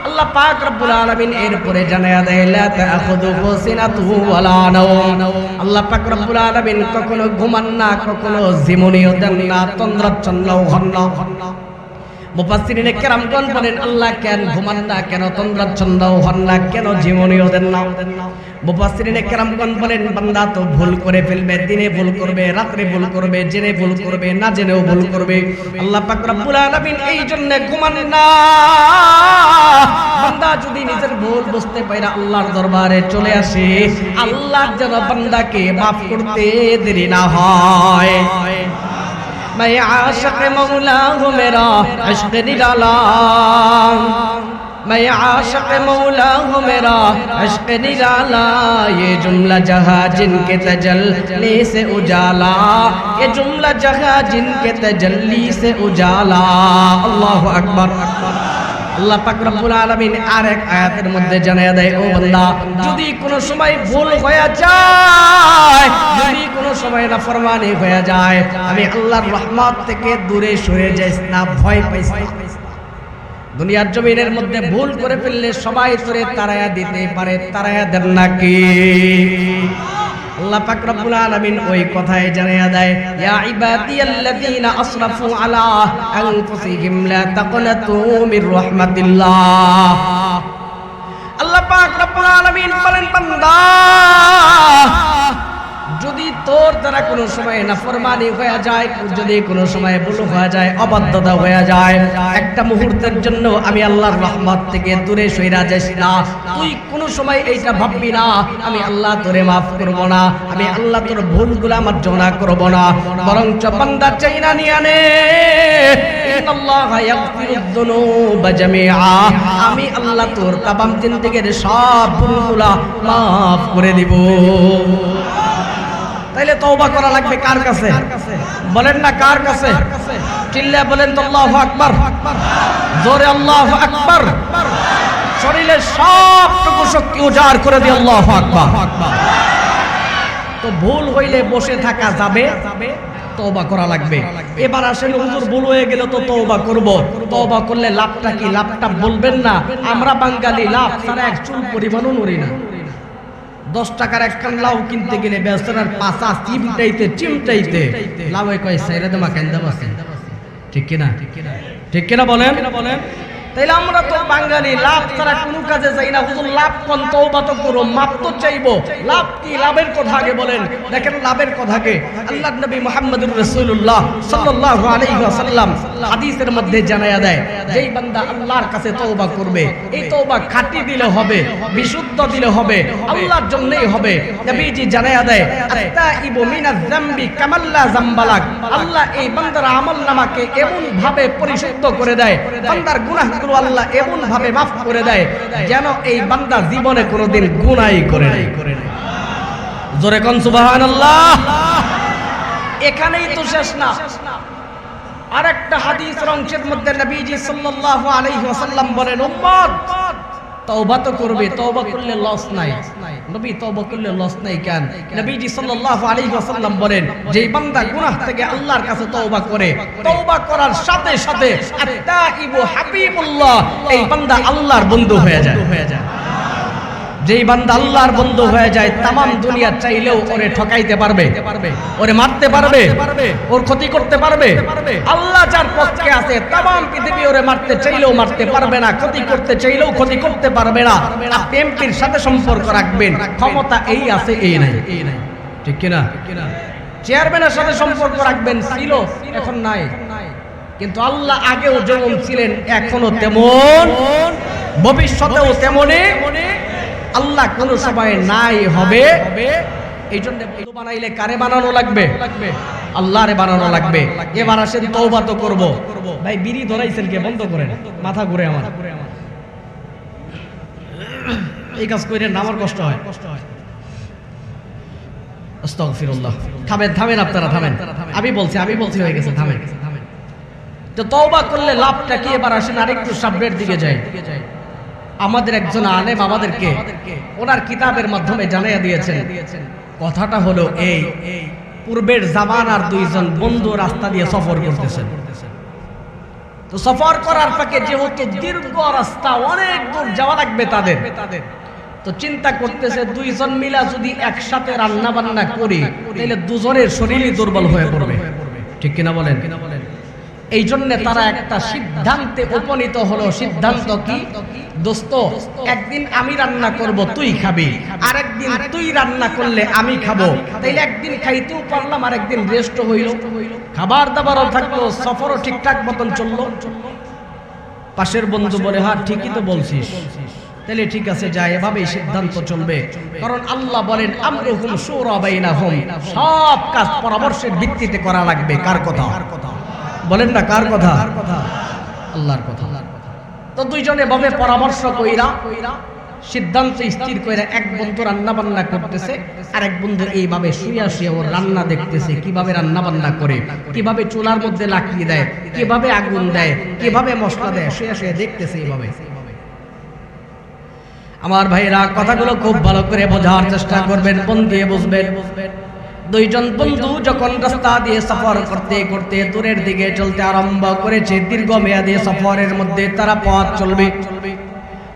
আল্লাহ পাক রব্বুল আলামিন এরপরে জানায়া দেয়, লা তাখুযুহু সিনাতুহু ওয়ালা নাওম। আল্লাহ পাক রব্বুল আলামিন কখনো ঘুমান না, কখনো জীবনীও দেন না, তন্দ্রাচ্ছন্নও হন না। মুফাসসিরিনে কেরামগণ বলেন, আল্লাহ কেন ঘুমান না, কেন তন্দ্রাচ্ছন্নও হন না, কেন জীবনীও দেন না? মুফাসসিরিনে কেরামগণ বলেন, বান্দা তো ভুল করে ফেলবে, দিনে ভুল করবে, রাতে ভুল করবে, জেনে ভুল করবে, না জেনেও ভুল করবে। আল্লাহ পাক রব্বুল আলামিন এই জন্য ঘুমান না। বান্দা যদি নিজের ভুল বুঝতে পারে আল্লাহর দরবারে চলে আসে, আল্লাহ যেন বান্দাকে মাফ করতে দেরি না হয়। मैं आशिक मौला हूँ मेरा इश्क निराला, मैं आशिक मौला हूँ मेरा इश्क निराला, ये जुमला जहाँ जिनके तजल्ली से उजाला, ये जुमला जहाँ जिनके तजल्ली से उजाला। अल्लाह अकबर। আল্লাহ পাক রব্বুল আলামিন আরেক আয়াতের মধ্যে জানিয়ে দেয়, ও বান্দা যদি কোনো সময় ভুল হয়ে যায়, যদি কোনো সময় নাফরমানি হয়ে যায়, আমি আল্লাহর রহমত থেকে দূরে সরে যাইস না, ভয় পাইস না। দুনিয়ার জমিনের মধ্যে ভুল করে ফেললে সবাই তোরে তাড়ায়া দিতে পারে, তাড়ায়া দেন নাকি? আল্লাহ পাক রব্বুল আলামিন ওই কথাই জানিয়ে দেয়, ইয়া ইবাদিয়াল্লাযীনা আসরাফু আলা আনফুসিহিম লা তাকনাতু মির রাহমাতিল্লাহ। আল্লাহ পাক রব্বুল আলামিন বলেন, বান্দা যদি তোর দ্বারা কোনো সময় নাফরমানি হয়ে যায়, যদি কোনো সময় ভুল হয়ে যায়, অবাধ্যতা হয়ে যায়, একটা মুহূর্তের জন্য আমি আল্লাহর রহমত থেকে দূরে সইরা যাস না। তুই কোনো সময় এইটা ভাববি না আমি আল্লাহ তোরে মাফ করব না, আমি আল্লাহ তোর ভুলগুলো মার্জনা করব না, বরং বান্দা চাইনা নিয়ে নে, ইন্নাল্লাহা ইয়াগফিরুয যুনুবা জামিআ, আমি আল্লাহ তোর তামাম জিন্দেগীর সব ভুলগুলো মাফ করে দিব। তাইলে তওবা করা লাগবে কার কাছে? বলেন না কার কাছে? চিল্লা বলেন তো আল্লাহু আকবার, জোরে আল্লাহু আকবার। শরীরের সবটুকু শক্তি উজাড় করে দিয়ে আল্লাহু আকবার। তো ভুল হইলে বসে থাকা যাবে, তওবা করা লাগবে। এবার আসেন হুজুর ভুল হয়ে গেল তো তওবা করব, তওবা করলে লাভটা কি? লাভটা বলবেন না, আমরা বাঙালি লাভ ছাড়া এক চুল পরিমাণও নড়ি না। 10 টাকার একখান লাউ কিনতে গেলে বেচারার পাছা চিমটাইতে লাউ কয় সাইরা দে মাখাইন্দা বাসে। ঠিক কিনা বলেন? তাইলে আমরা তো বাঙালি, লাভ ছাড়া কোনো কাজে যাই না। হুজুর লাভ কোন, তওবা তো করো, মাপ তো চাইবো। লাভ কি? লাভের কথা আগে বলেন। দেখেন লাভের কথা কে? আল্লাহর নবী মুহাম্মদুর রাসূলুল্লাহ সাল্লাল্লাহু আলাইহি ওয়াসাল্লাম হাদিসের মধ্যে জানায়া দেয়, যেই বান্দা আল্লাহর কাছে তওবা করবে, এই তওবা খাঁটি দিলে হবে, বিশুদ্ধ দিলে হবে, আল্লাহর জন্যই হবে। নবীজি জানায়া দেয়, আত্তাইবু মিনাজ যামবি কামাল্লা যামবালাক। আল্লাহ এই বান্দার আমলনামাকে এমন ভাবে পরিশুদ্ধ করে দেয়, বান্দার গুনাহ আল্লাহ এমন ভাবে মাফ করে দেয় যেন এই বান্দা জীবনে কোনোদিন গুনাহই করে নাই। জোরে কোন সুবহানাল্লাহ। এখানেই তো শেষ না, আরেকটা হাদিসের অংশের মধ্যে নবীজি সাল্লাল্লাহু আলাইহি ওয়াসাল্লাম বলেন, উম্মত তওবা তো করবে, তওবা করলে লস নাই। নবী তওবা করলে লস নাই কেন? নবীজি সাল্লাল্লাহু আলাইহি ওয়াসাল্লাম বলেন, যেই বান্দা গুনাহ থেকে আল্লাহর কাছে তওবা করে, তওবা করার সাথে সাথে আত্তাইবু হাবিবুল্লাহ, এই বান্দা আল্লাহর বন্ধু হয়ে যায়। যেই বান্দা আল্লাহর বন্ধু হয়ে যায়, তামাম দুনিয়া চাইলেও ওরে ঠকাইতে পারবে, ওরে মারতে পারবে, ওর ক্ষতি করতে পারবে। আল্লাহ যার পক্ষে আছে, তামাম পৃথিবী ওরে মারতে চাইলেও মারতে পারবে না, ক্ষতি করতে চাইলেও ক্ষতি করতে পারবে না। আপনি এমপির সাথে সম্পর্ক রাখবেন, ক্ষমতা এই আছে এই নাই। ঠিক কিনা? চেয়ারম্যানের সাথে সম্পর্ক রাখবেন, ছিল এখন নাই। কিন্তু আল্লাহ আগেও যেমন ছিলেন, এখনো তেমন, ভবিষ্যতেও তেমনই। আল্লাহ কোন সময় নাই হবে। এই জন্য বন্ধু বানাইলে কারে বানানো লাগবে? আল্লাহরে বানানো লাগবে। এবার আসেন তওবা তো করব। ভাই বিড়ি ধরাইছেন কে? বন্ধ করেন, মাথা ঘুরে আমার। এই কাজ কইরেন না, আমার কষ্ট হয়। আস্তাগফিরুল্লাহ। থামেন আপনারা, থামেন। আমি বলছি হয়ে গেছে, থামেন। তো তওবা করলে লাভটা কি? এবার আসেন আরেকটু সামনের দিকে যাই। আমাদের একজন আলেম আমাদেরকে ওনার কিতাবের মাধ্যমে জানাইয়া দিয়েছেন। কথাটা হলো এই, পূর্বের জামানার দুইজন বন্ধু রাস্তা দিয়ে সফর করতেছেন। তো সফর করার ফাঁকে যেহেতু দীর্ঘ রাস্তা, অনেক দূর যাওয়া লাগবে তাদের, তো চিন্তা করতেছে দুইজন মিলা যদি একসাথে রান্না বান্না করি তাহলে দুজনের শরীরই দুর্বল হয়ে পড়বে। ঠিক কিনা বলেন? এই জন্য তারা একটা সিদ্ধান্তে উপনীত হলো। সিদ্ধান্ত কি? দোস্ত, একদিন আমি রান্না করব, তুই খাবি, আর একদিন তুই রান্না করলে আমি খাবো। তাইলে একদিন খাইতেও পারলাম, আর একদিন রেস্ট হইল, খাবার দাবারও থাকলো, সফরও ঠিকঠাক মতন চললো। পাশের বন্ধু বলে, হ্যাঁ ঠিকই তো বলছিস, তাহলে ঠিক আছে, যা, এভাবেই সিদ্ধান্ত চলবে। কারণ আল্লাহ বলেন, আমরুহুম শুরা বাইনাহুম, সব কাজ পরামর্শের ভিত্তিতে করা লাগবে। কার কথা বলেন না? কার কথা? আল্লাহর কথা। তো দুইজনে ভাবে পরামর্শ কইরা সিদ্ধান্ত স্থির কইরা, এক বন্ধু রান্না বান্না করতেছে, আর এক বন্ধু এইভাবে শুয়া ওর রান্না দেখতেছে, কিভাবে রান্না বান্না করে, কিভাবে চুলার মধ্যে লাকড়ি দেয়, কিভাবে আগুন দেয়, কিভাবে মশলা দেয়, শুয়া দেখতেছে এইভাবে। আমার ভাইরা, কথাগুলো খুব ভালো করে বোঝার চেষ্টা করবেন, মন দিয়ে বুঝবেন। দুইজন বন্ধু যখন রাস্তা দিয়ে সফর করতে করতে দূরের দিকে চলতে আরম্ভ করেছে, দীর্ঘমেয়াদী সফরের মধ্যে তারা পথ চলবে।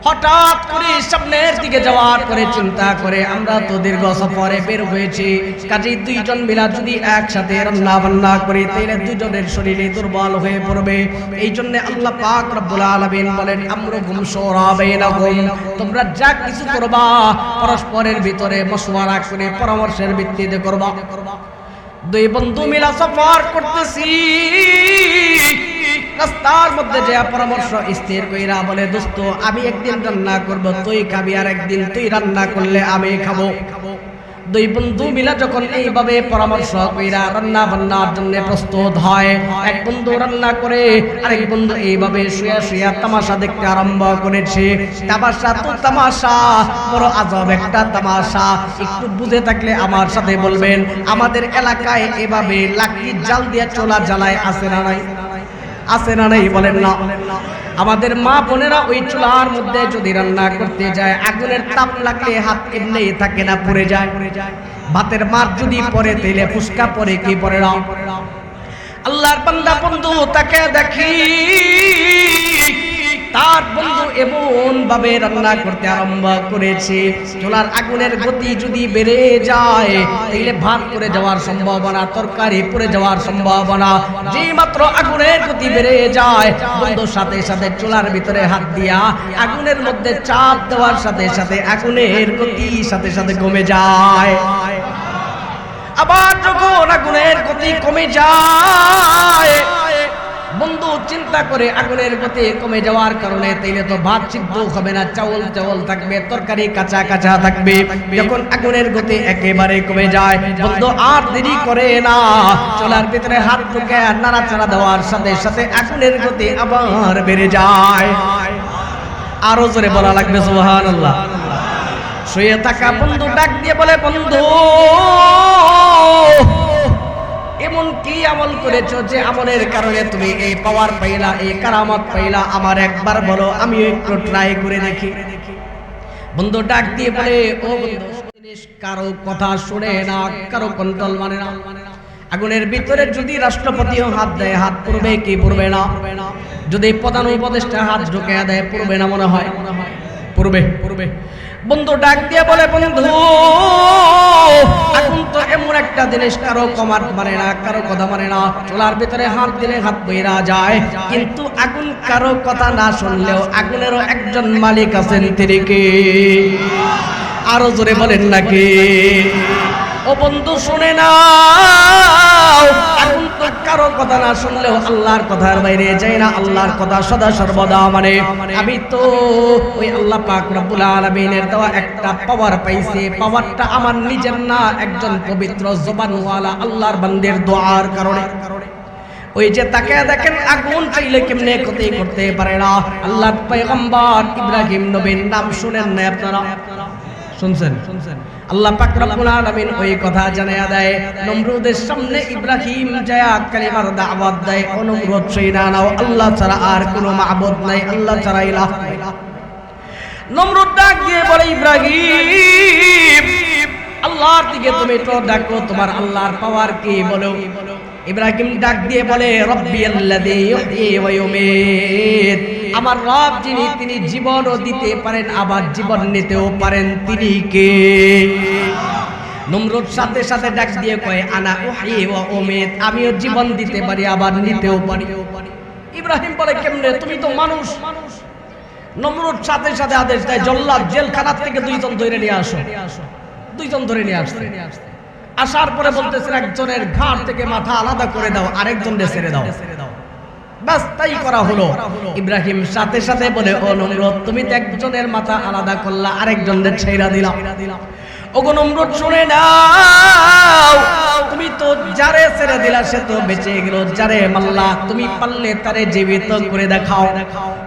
হঠাৎ করে সামনের দিকে যাওয়ার পরে চিন্তা করে, আমরা তো দীর্ঘ সফরে বের হয়েছি, কাজেই দুইজন মিলা যদি একসাথে রান্না বান্না করি তাহলে দুজনের শরীরে দুর্বল হয়ে পড়বে। এই জন্য আল্লাহ পাক রব্বুল আলামিন বলেন, আমরুহুম শুরা বাইনাহুম, তোমরা যা কিছু করবা পরস্পরের ভিতরে মশওয়ারা করে পরামর্শের ভিত্তিতে করবা। দুই বন্ধু মিলা সফর করতেছি, রাস্তার মধ্যে যে পরামর্শ স্থির কইরা বলে, দোস্ত আমি একদিন রান্না করব, তুই খাবি, আর একদিন তুই রান্না করলে আমি খাবো। দুই বন্ধু মিলা যখন এইভাবে পরামর্শ কইরা রান্না বান্নার জন্য প্রস্তুত হয়, এক বন্ধু রান্না করে, আরেক বন্ধু এইভাবে শুয়া তামাশা দেখতে আরম্ভ করেছে। তামাশা তো তামাশা, বড় আজব একটা তামাশা। একটু বুঝে থাকলে আমার সাথে বলবেন, আমাদের এলাকায় এভাবে লাকড়ির জাল দিয়ে চোলা জ্বালায়, আছে না নাই? আছে না নাই? বলেন না। আমাদের মা বোনেরা ওই চুলার মধ্যে যদি রান্না করতে যায়, আগুনের তাপ লাগলে হাত এমনি থাকে না, পড়ে যায়। ভাতের মার যদি পড়ে তাইলে ফুসকা পড়ে কি পড়ে না? আল্লাহর বান্দা বন্ধু তাকে দেখি তার বন্ধু এমন ভাবে রান্না করতে আরম্ভ করেছে, চুলার আগুনের গতি যদি বেড়ে যায় তাহলে ভাত পুড়ে যাওয়ার সম্ভাবনা, তরকারি পুড়ে যাওয়ার সম্ভাবনা। যে মাত্র আগুনের গতি বেড়ে যায়, বন্ধু সাথে সাথে চুলার ভিতরে হাত দিয়া আগুনের মধ্যে চাপ দেওয়ার সাথে সাথে আগুনের গতি সাথে সাথে কমে যায়। আবার যখন আগুনের গতি কমে যায়, বন্ধু চিন্তা করে আগুনের গতি কমে যাওয়ার কারণে তাইলে তো ভাত সিদ্ধ হবে না, চাউল চাউল থাকবে, তরকারি কাঁচা কাঁচা থাকবে। যখন আগুনের গতি একেবারে কমে যায়, বন্ধু আর দেরি করে না, চুলার ভিতরে হাত ঢুকে নাড়াচাড়া দেওয়ার সাথে সাথে আগুনের গতি আবার বেড়ে যায়। আরো জোরে বলা লাগবে সুবহানাল্লাহ। শুয়ে থাকা বন্ধু ডাক দিয়ে বলে, বন্ধু এমন কি আমল করেছো যে আমলের কারণে তুমি এই পাওয়ার পাইলা, এই কারামত পাইলা? আমার একবার বলো, আমি একটু ট্রাই করে দেখি। বন্ধু ডাক দিয়ে বলে, ও বন্ধু, কারো কথা শুনে না, কারো কন্ট্রোল মানে না। আগুনের ভিতরে যদি রাষ্ট্রপতিও হাত দেয়, হাত পড়বে কি পড়বে না? যদি প্রধান উপদেষ্টা হাত ঢুকে দেয়, পড়বে না মনে হয়? পড়বে, পড়বে। বন্ধু ডাক দিয়ে বলে, বন্ধু আগুন তো এমন একটা জিনিস, কারো কমার মানে না, কারো কথা মানে না। চুলার ভিতরে হাত দিলে হাত বইরা যায়, কিন্তু আগুন কারো কথা না শুনলেও আগুনেরও একজন মালিক আছেন, তিনি কে? আরো জোরে বলেন নাকি? ও বন্ধু শুনে নাও, আগুন তো কারো কথা না শুনলেও আল্লাহর কথার বাইরে যায় না, আল্লাহর কথা সদা সর্বদা মানে। আমি তো ওই আল্লাহ পাক রব্বুল আলামিনের দেওয়া একটা পাওয়ার পাইছি, পাওয়ারটা আমার নিজের না, একজন পবিত্র জবানওয়ালা আল্লাহর বান্দার দোয়ার কারণে। ওই যে তাকে দেখেন, আগুন চাইলে কেমনে ক্ষতি করতে পারে না। আল্লাহর পয়গম্বর ইব্রাহিম নবীর নাম শুনেন না আপনারা? শুনছেন? আল্লাহ পাক রব্বুল আলামিন ওই কথা জানায়া দেয়, নমরুদের সামনে ইব্রাহিম যায়া কালিমার দাওয়াত দেয়, ও নমরুদ শুইনা নাও, আল্লাহ ছাড়া আর কোনো মাবুদ নাই, আল্লাহ ছাড়া ইলাহ নাই। নমরুদ ডাক দিয়ে বলে, ইব্রাহিম আল্লাহর দিকে তুমি তো ডাকো, তোমার আল্লাহর পাওয়ার কি বলো? ইব্রাহিম ডাক দিয়ে বলে, রব্বিয়াল্লাযী ইহয়ী ওয়া ইউমীত, আমার রব যিনি, তিনি জীবনও দিতে পারেন আবার জীবন নিতেও পারেন, তিনি কে? নমরুদ সাথে সাথে ডাক দিয়ে কয়, আনা উহয়ী ওয়া উমীত, আমিও জীবন দিতে পারি আবার নিতেও পারি। ইব্রাহিম বলে, কেমনে? তুমি তো মানুষ। নমরুদ সাথে সাথে আদেশ দেয়, জল্লাদ জেলখানা থেকে দুইজন ধরে নিয়ে আসো। দুইজন ধরে নিয়ে আসছে। আসার পরে বলতেছে, একজনের ঘাড় থেকে মাথা আলাদা করে দাও, আরেকজনকে ছেড়ে দাও। বাস তাই করা হলো। ইব্রাহিম সাথে সাথে বলে, ও নমরুদ, তুমি তো একজনের মাথা আলাদা করলা, আরেকজনকে ছেড়ে দিলা। ওগো নমরুদ শুনে নাও, তুমি তো যারে ছেড়ে দিলা সে তো বেঁচে গেল, যারে মারলা তুমি পারলে তারে জীবিত করে দেখাও।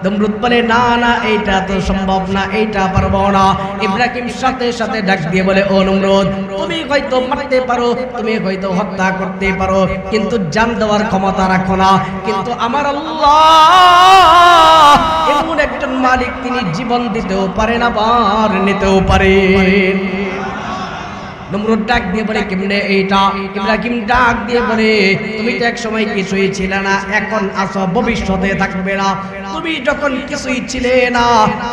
নমরুদ বলে, না না, এইটা তো সম্ভব না, এইটা পারবো না। ইব্রাহিম সাথে সাথে ডাক দিয়ে বলে, ও নমরুদ, তুমি হয়তো মারতে পারো, তুমি হয়তো হত্যা করতে পারো, কিন্তু জান দেওয়ার ক্ষমতা রাখো না। কিন্তু আমার আল্লাহ এমন একজন মালিক, তিনি জীবন দিতেও পারেন আবার নিতেও পারেন। নমরুদ ডাক দিয়ে বলে, কেমনে এইটা? ইব্রাহিম ডাক দিয়ে বলে, তুমি তো এক সময় কিছুই ছিলে না, এখন আছো, ভবিষ্যতে থাকবে না। তুমি যখন কিছুই ছিলে না,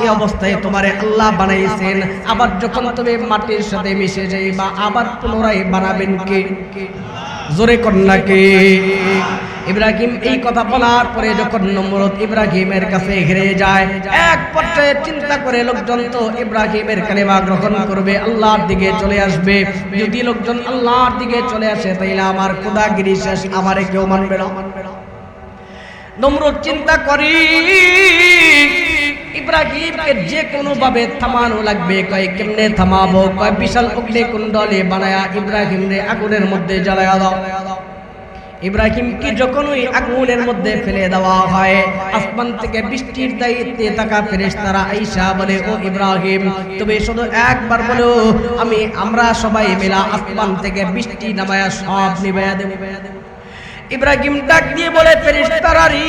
এই অবস্থায় তোমারে আল্লাহ বানাইছেন, আবার যখন তুমি মাটির সাথে মিশে যাইবা, আবার পুনরায় বানাবেন কে? জোরে কন্যা কে? ইব্রাহিম এই কথা বলার পরে যখন নমরুদ ইব্রাহিমের কাছে ঘিরে যায়, এক পর্যায়ে চিন্তা করে লোকজন তো ইব্রাহিমের কালেমা গ্রহণ করবে, আল্লাহর দিকে চলে আসবে। যদি লোকজন আল্লাহর দিকে চলে আসে, তাইলে আমার খোদাগিরি শেষ, আমারে কেউ মানবে না। নমরুদ চিন্তা করি ইব্রাহিমকে যে কোনো ভাবে থামানো লাগবে। কয় কেমনে থামাবো? কয় বিশাল অগ্নিকুণ্ডলে বানায়া ইব্রাহিমরে আগুনের মধ্যে জ্বালায়া দাও। ইব্রাহিমকে যখন ওই আগুনের মধ্যে ফেলে দেওয়া হয়, আসমান থেকে বৃষ্টির দায়িত্বে থাকা ফেরেশতারা আইসা বলে, ও ইব্রাহিম, তুমি শুধু একবার বলো, আমরা সবাই মিলা আসমান থেকে বৃষ্টি নামায়া সব নিভাইয়া দেব। ইব্রাহিম ডাক দিয়ে বলে, ফেরেশতারা রে,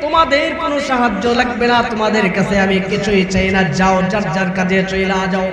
তোমাদের কোনো সাহায্য লাগবে না, তোমাদের কাছে আমি কিছুই চাই না, যাও যার যার কাজে চলে যাও।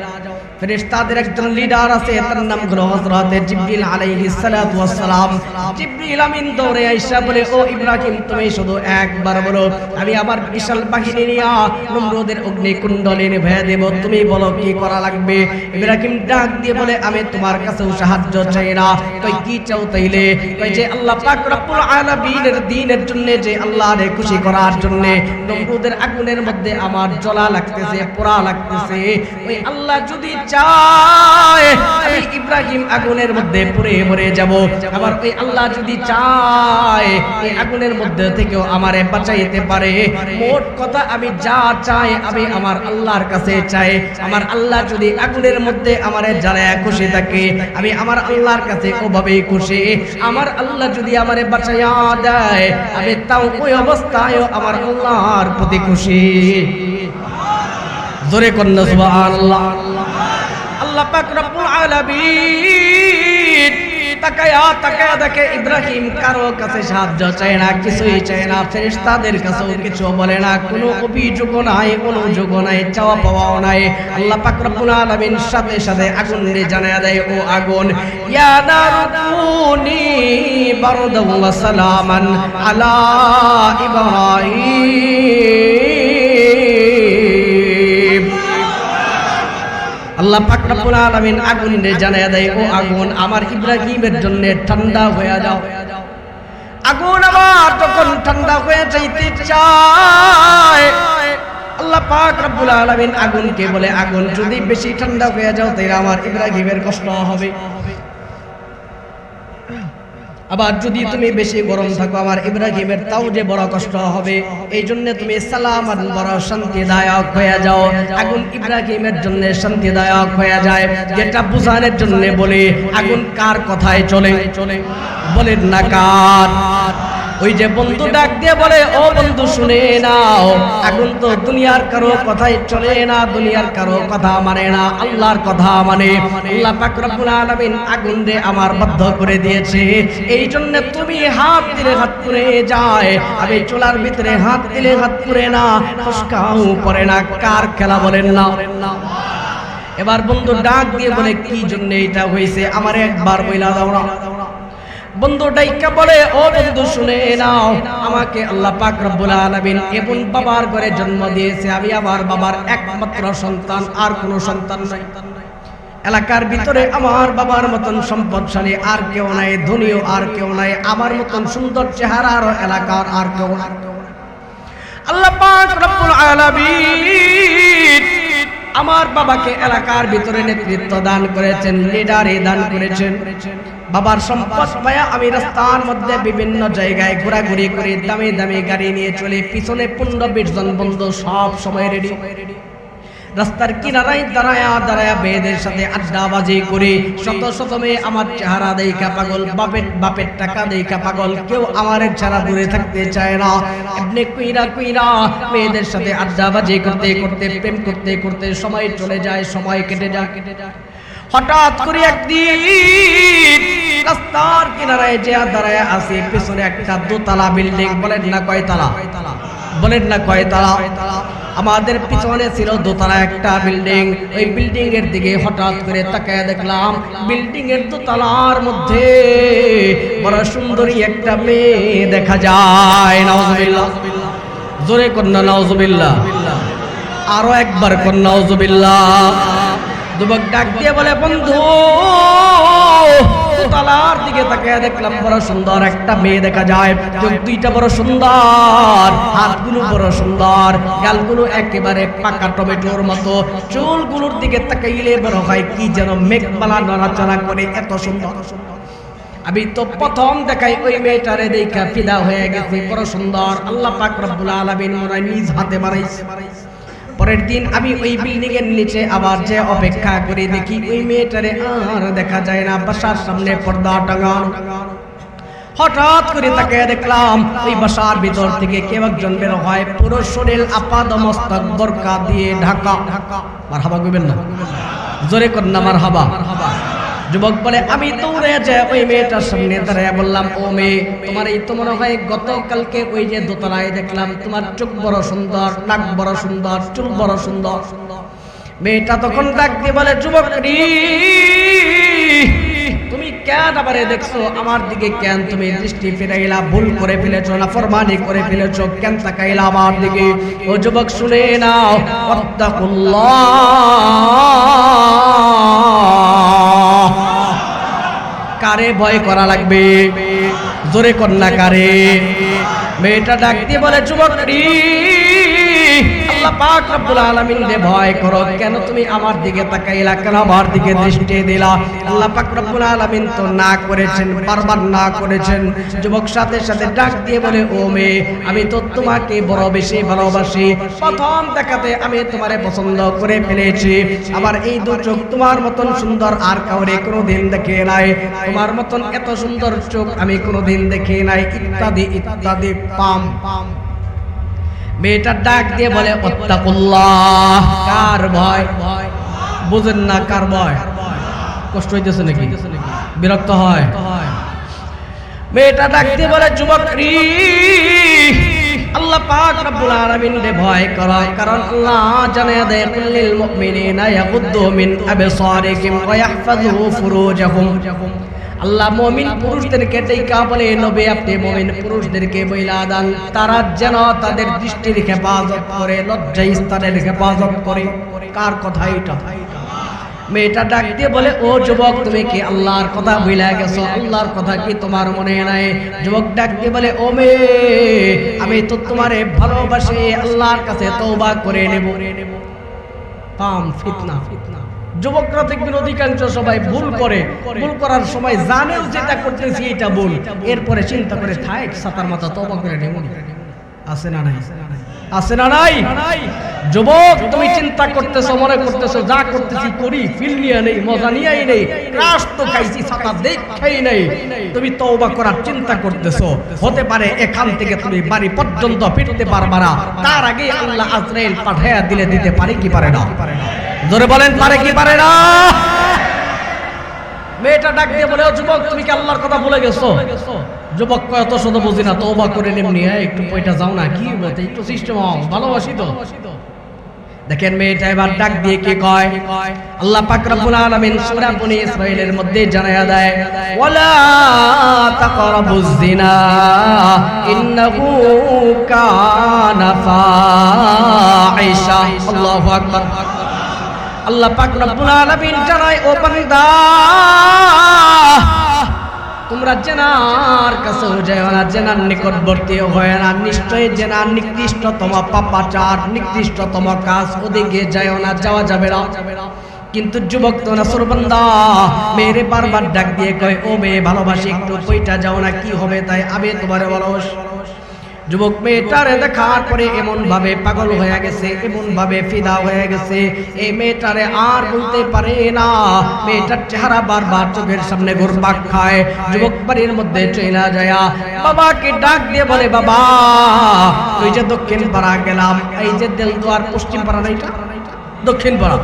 ফেরেশতাদের একজন লিডার আছে, তার নাম হলো হযরত জিবরিল আলাইহিস সালাতু ওয়াস সালাম। জিবরিল আমিন দৌড়ে আইসা বলে, ও ইব্রাহিম, তুমি শুধু একবার বলো, আমি আমার বিশাল বাহিনী নিয়ে নমরুদের অগ্নিকুণ্ডলে নিভিয়ে দেব, তুমি বলো কি করা লাগবে। ইব্রাহিম ডাক দিয়ে বলে, আমি তোমার কাছেও সাহায্য চাই না। কই কি চাও তাইলে? কই যে আল্লাহ পাক রব্বুল আলামিনের দ্বীনের জন্য, যে আল্লাহরে খুশি করার জন্য নমরুদের আগুনের মধ্যে আমার জ্বলা লাগতেছে, পোড়া লাগতেছে, ওই আল্লাহ যদি চায় আমি ইব্রাহিম আগুনের মধ্যে পুড়ে মরে যাব। আবার ওই আল্লাহ যদি চায় এই আগুনের মধ্যে থেকেও আমারে বাঁচাইতে পারে। মোট কথা আমি যা চাই আমি আমার আল্লাহর কাছে চাই। আমার আল্লাহ যদি আগুনের মধ্যে আমারে জ্বালায় খুশি থাকে, আমি আমার আল্লাহর কাছে ওভাবেই খুশি। আমার আল্লাহ যদি আমারে বাঁচাইয়া দেয়, আমি তাও ওই অবস্থায় আমার আল্লাহর প্রতি খুশি। জোরে কন্যা সুবহানাল্লাহ। আল্লাহ পাক রব্বুল আলামিন তাকায়া তাকায়া দেখে ইব্রাহিম কারো কাছে সাহায্য চায় না, কিছুই চায় না, ফেরেশতাদের কাছেও কিছু বলে না, কোনো অভিযোগ নাই, কোনো যোগ নাই, চাওয়া পাওয়াও নাই। আল্লাহ পাক রব্বুল আলামিন সাথে সাথে আগুনে জানায়া দেয়, ও আগুন, ইয়া নারুকুনি বারদান ওয়া সালামান আলা ইব্রাহিম। আল্লাহ পাক রব্বুল আলামিন আগুনে জানায়া দেয়, ও আগুন, আমার ইব্রাহিমের জন্য ঠান্ডা হয়ে যাও। আগুন আমার যখন ঠান্ডা হয়ে যাইতে চায়, আল্লাহ পাক রব্বুল আলামিন আগুনকে বলে, আগুন যদি বেশি ঠান্ডা হয়ে যাও তাহলে আমার ইব্রাহিমের কষ্ট হবে। আবার যদি তুমি বেশি গরম থাকো আমার ইব্রাহিমের তাও যে বড় কষ্ট হবে। এই জন্য তুমি সালামান বড় শান্তিদায়ক হয়ে যাও। আগুন ইব্রাহিমের জন্য শান্তিদায়ক হয়ে যায়। যেটা বুঝানোর জন্য বলে, আগুন কার কথায় চলে? বলেন না কার? ওই যে বন্ধু ডাক দিয়ে বলে, ও বন্ধু শুনে নাও, আগুন তো দুনিয়ার কারো কথাই চলে না, দুনিয়ার কারো কথা মানে না, আল্লাহর কথা মানে। আল্লাহ পাক রব্বুল আলামিন আগুন রে আমার বাধ্য করে দিয়েছে। এই জন্য তুমি হাত দিলে হাত পুড়ে যায়, আমি চুলার ভিতরে হাত দিলে হাত পুড়ে না, ফসকাও পড়ে না। কার খেলা বলেন না? এবার বন্ধু ডাক দিয়ে বলে, কি জন্য এটা হয়েছে আমার একবার বইলা দাও না। বন্ধু ডাইকা বলে, ও বন্ধু শুনে নাও, আমাকে আল্লাহ পাক রব্বুল আলামিন এমন বাবার ঘরে জন্ম দিয়েছে, আমি আমার বাবার একমাত্র সন্তান, আর কোনো সন্তান নাই। এলাকার ভিতরে আমার বাবার মতন সম্পদশালী আর কেউ নাই, ধনীও আর কেউ নাই, আমার মতন সুন্দর চেহারার এলাকার আর কেউ নাই। আল্লাহ পাক রব্বুল আলামিন আমার বাবাকে এলাকার ভিতরে নেতৃত্ব দান করেছেন, লিডারে দান করেছেন। বাবার সম্পদ পায়া আমি রাস্তার মধ্যে বিভিন্ন জায়গায় ঘোরাঘুরি করে দামি দামি গাড়ি নিয়ে চলে, পিছনে 15-20 জন বন্ধু সব সময় রেডি। রাস্তার কিনারায় দাঁড়ায়া দাঁড়ায়া মেয়েদের সাথে আড্ডাবাজি করে, শত শত মেয়ে আমার চেহারা দেখা পাগল, বাপের টাকা দেখা পাগল, কেউ আমার ছাড়া দূরে থাকতে চায় না। এমনি কুইরা কুইরা মেয়েদের সাথে আড্ডাবাজি করতে করতে, প্রেম করতে করতে সময় চলে যায়, সময় কেটে যায়। হঠাৎ করে একদিন রাস্তার কিনারায় যে দাঁড়ায় আছে, পেছনে একটা দোতলা বিল্ডিং। বলেন না কয়তলা? বলেন না কয়তলা? আমাদের পিছনে ছিল দোতলা একটা বিল্ডিং। ওই বিল্ডিং এর দিকে হঠাৎ করে তাকায় দেখলাম, বিল্ডিং এর দোতলার মধ্যে বড় সুন্দরী একটা মেয়ে দেখা যায়। নাউজুবিল্লাহ। জোরে কন্যা নাউজুবিল্লাহ। আরো একবার কন্যা নাউজুবিল্লাহ। যুবক ডাক দিয়ে বলে, বন্ধু, দোতলার দিকে তাকিয়ে দেখলাম বড় সুন্দর একটা মেয়ে দেখা যায়। চোখ দুইটা বড় সুন্দর, হাতগুলো বড় সুন্দর, গালগুলো একেবারে পাকা টমেটোর মতো, চুলগুলোর দিকে তাকাইলে বড় হয় কি যেন মেঘমালা নড়াচড়া করে, এত সুন্দর। আমি তো প্রথম দেখাই ওই মেয়েটারে দেখা ফিদা হয়ে গেছি, বড় সুন্দর। আল্লাহ পাক রব্বুল আলামিন মনে নিজ হাতে বানাইছে। পরের দিন আমি ওই বিল্ডিং এর নিচে আবার যে অপেক্ষা করে দেখি ওই মেয়েটারে আর দেখা যায় না, বাসার সামনে পর্দা টাঙানো। হঠাৎ করে তাকে দেখলাম ওই বাসার ভিতর থেকে কেউ একজন বের হয়, পুরো শরীর আপাদ মস্তক বোরকা দিয়ে ঢাকা। মারহাবা কইবেন না? জোরে কর না মারহাবা। যুবক বলে, আমি দৌড়ে যাই ওই মেয়েটার সামনে দাঁড়ায় বললাম, ও মেয়ে, তোমার এই তো মনে হয় গতকালকে ওই যে দোতলায় দেখলাম, তোমার চোখ বড় সুন্দর, নাক বড় সুন্দর, চুল বড় সুন্দর। মেয়েটা তখন ডাক দিয়ে বলে, যুবক রে, তুমি কেন আবারে দেখছো আমার দিকে? কেন তুমি দৃষ্টি ফিরাইলা? ভুল করে ফেলেছো, নাফরমানি করে ফেলেছো, কেন তাকাইলা আমার দিকে? ও যুবক শুনে নাও, ওয়াত্তাকুল্লাহ। কারে ভয় করা লাগবে? জোরে কন্যা কারে? মেয়েটা ডাক দিয়ে বলে, যুবক রে, আল্লাহ পাক রব্বুল আলামিন রে ভয় করো। কেন তুমি আমার দিকে তাকাইলা? কেন আমার দিকে দৃষ্টি দিলা? আল্লাহ পাক রব্বুল আলামিন তো না করেছেন, বারবার না করেছেন। যুবক সাথে সাথে ডাক দিয়ে বলে, ও মেয়ে, আমি তো তোমাকে বড় বেশি ভালোবাসি। প্রথম দেখাতে আমি তোমারে পছন্দ করে ফেলেছি। আবার এই দু চোখ তোমার মতন সুন্দর আর কাউরে কোনোদিন দেখে নাই। তোমার মতন এত সুন্দর চোখ আমি কোনোদিন দেখে নাই, ইত্যাদি ইত্যাদি। পাম মেয়েটা ডাক দিয়ে বলে, ওয়াত্তাকুল্লাহ। কার ভয়? বুঝেন না কার ভয়? কষ্ট হইতেছে নাকি? বিরক্ত হয়? মেয়েটা ডাক দিয়ে বলে, যুবক রে, আল্লাহ পাক রব্বুল আলামিন রে ভয় করো। কারণ আল্লাহ জানিয়ে দেয়, কুল্লিল মুমিনিনা ইয়াগুদ্দু মিন আবসারিহিম ওয়া ইয়াহফাযু ফুরুজাহুম। আল্লাহ মুমিন পুরুষদেরকে ডাইকা বলে, নবী আপনি মুমিন পুরুষদেরকে বইলা দেন তারা যেন তাদের দৃষ্টির হেফাজত করে, লজ্জাস্থানের হেফাজত করে। কার কথা এটা? মেয়েটা ডাক দিয়ে বলে, ও যুবক, তুমি কি আল্লাহর কথা ভুলে গেছো? আল্লাহর কথা কি তোমার মনে নাই? যুবক ডাক দিয়ে বলে, ও মেয়ে, আমি তো তোমারে ভালোবাসি, আল্লাহর কাছে তওবা করে নেব। পাম ফিতনা। যুবকরা দেখবেন অধিকাংশ সবাই ভুল করে, ভুল করার সময় জানেও যেটা করতেছি এটা ভুল, এরপরে চিন্তা করে থাক সাতার মাথা তওবা করে নেব। আছে না নাই? আছে না নাই? যুবক, তুমি চিন্তা করতেছো, মনে করতেছো যা করতেছি করি, ফিল নিয়ে নেই, মজা নিয়েই নেই, ক্রাশ তো খাইছি, ছাতা দেখাই নেই। তুমি তওবা করার চিন্তা করতেছো, হতে পারে এখান থেকে তুমি বাড়ি পর্যন্ত ফিরতে পারবা না, তার আগে আল্লাহ আজরাইল পাঠায়া দিলে দিতে পারে কি পারে না? জোরে বলেন, পারে কি পারে না? মেয়েটা ডাক দিয়ে বলে, ও যুবক, তুমি কি আল্লাহর কথা ভুলে গেছো? যুবক কয়, অত শত বুঝি না, তওবা করে নেমনি, একটু পয়টা যাও না, কি বলতে একটু সিস্টেম ভালোবাসি তো। দেখেন মেয়েটা এবার ডাক দিয়ে কি কয়? আল্লাহ পাক রব্বুল আলামিন সূরা বনী ইসরাঈলের মধ্যে জানায়া দেয়, ওয়ালা তাকরাবুজ জিনা ইন্নাহু কানা ফাহিশা। আল্লাহু আকবার। আল্লাহ পাক রব্বুল আলামিন জানায়, ও বান্দা, তোমরা জেনার কাছে যাও না, জেনার নিকটবর্তী হয় না। নিশ্চয় জেনার নিকৃষ্টতম পাপাচার, নিকৃষ্টতম কাজ, ওদিকে যাও না, যাওয়া যাবে না। কিন্তু যুবক তো না সুরবান্দা মেরে বারবার ডাক দিয়ে কয়, ও মেয়ে, ভালোবাসি, একটু কইটা যাও না, কি হবে তাই? আমি তোমারে ভালোবাসি। যুবক মেয়েটারে দেখার পরে এমন ভাবে পাগল হয়ে গেছে, এমন ভাবে ফিদা হয়ে গেছে, এই মেয়েটারে আর বলতে পারে না। মেয়েটার চেহারা বারবার চোখের সামনে ঘুরপাক খায়। যুবক বাড়ির মধ্যে চলে যায়, বাবাকে ডাক দিয়ে বলে, বাবা, ওই যে দক্ষিণ পাড়া গেলাম, এই যে দেলদুয়ার পশ্চিম পাড়া, না এটা দক্ষিণ পাড়া।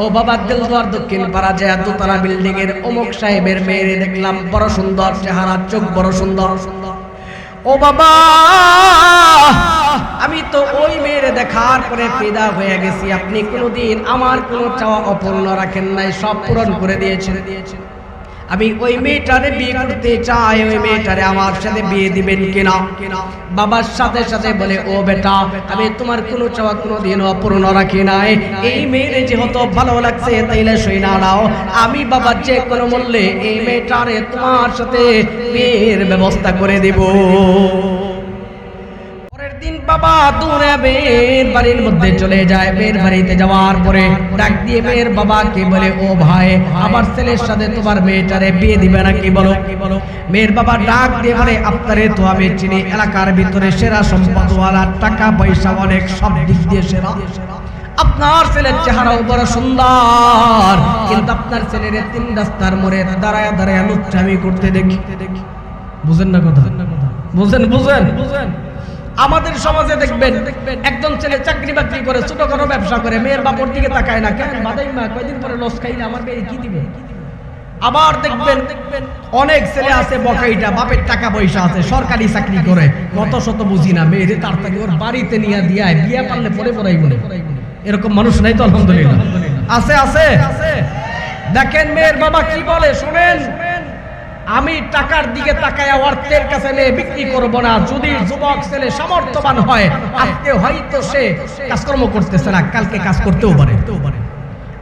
ও বাবা, দেলদুয়ার দক্ষিণ পাড়া যায় দোতলা বিল্ডিং এর অমুক সাহেবের মেয়েরে দেখলাম, বড় সুন্দর চেহারা, চোখ বড় সুন্দর। ও বাবা, আমি তো ওই মেয়েরে দেখার পরে ফিদা হয়ে গেছি। আপনি কোনোদিন আমার কোনো চাওয়া অপূর্ণ রাখেন নাই, সব পূরণ করে দিয়েছেন। আমি ওই মেয়েটারে বিয়ে করতে চাই, ওই মেয়েটারে আমার সাথে বিয়ে দিবেন কিনা? বাবার সাথে সাথে বলে, ও বেটা, আমি তোমার কোনো চাওয়া কোনোদিন অপূর্ণ রাখি নাই। এই মেয়েরে যেহেতু ভালো লাগছে, তাইলে সই না নাও, আমি বাবা যে কোনো মূল্যে এই মেয়েটারে তোমার সাথে বিয়ের ব্যবস্থা করে দেব। দিন বাবা দৌড়ে মেয়ের বাড়ির মধ্যে চলে যায়। মেয়ের বাড়িতে যাওয়ার পরে ডাক দিয়ে মেয়ের বাবাকে বলে, ও ভাই, আমার ছেলের সাথে তোমার মেয়েটারে বিয়ে দিবে নাকি বলো? মেয়ের বাবা ডাক দিয়ে বলে, আপনারে তো আমি চিনি, এলাকার ভিতরে সেরা সম্পদওয়ালা, টাকা পয়সা অনেক, সব দিক দিয়ে সেরা। আপনার ছেলের চেহারাও বড় সুন্দর, কিন্তু আপনার ছেলের তিন রাস্তার মোড়ে দাঁড়ায় দাঁড়ায় লুচ্চামি করতে দেখি। বুঝেন না কথা? বুঝেন বুঝেন বুঝেন আমাদের সমাজে দেখবেন একজন ছেলে চাকরি বাকরি করে, ছোট কোনো ব্যবসা করে, মেয়ের বাপর দিকে তাকায় না, কেন বাদাই মা কয়দিন পরে লস খাইলে আমার মেয়ে কি দিবে? আবার দেখবেন অনেক ছেলে আছে বকাইটা, বাপের টাকা পয়সা আছে, সরকারি চাকরি করে, কত শত বুঝি না, মেয়ের তাড়াতাড়ি ওর বাড়িতে নিয়ে দিয়ে বিয়ে পারলে পরে পড়াই বলে। এরকম মানুষ নাই তো আলহামদুলিল্লাহ, আছে আছে। দেখেন মেয়ের বাবা কি বলে শুনেন, আমি টাকার দিকে তাকায় অর্থের কাছে মেয়ে বিক্রি করব না। যদি যুবক ছেলে সামর্থ্যবান হয়, আজকে হয়তো সে কাজকর্ম করতেছে না, কালকে কাজ করতেও পারে।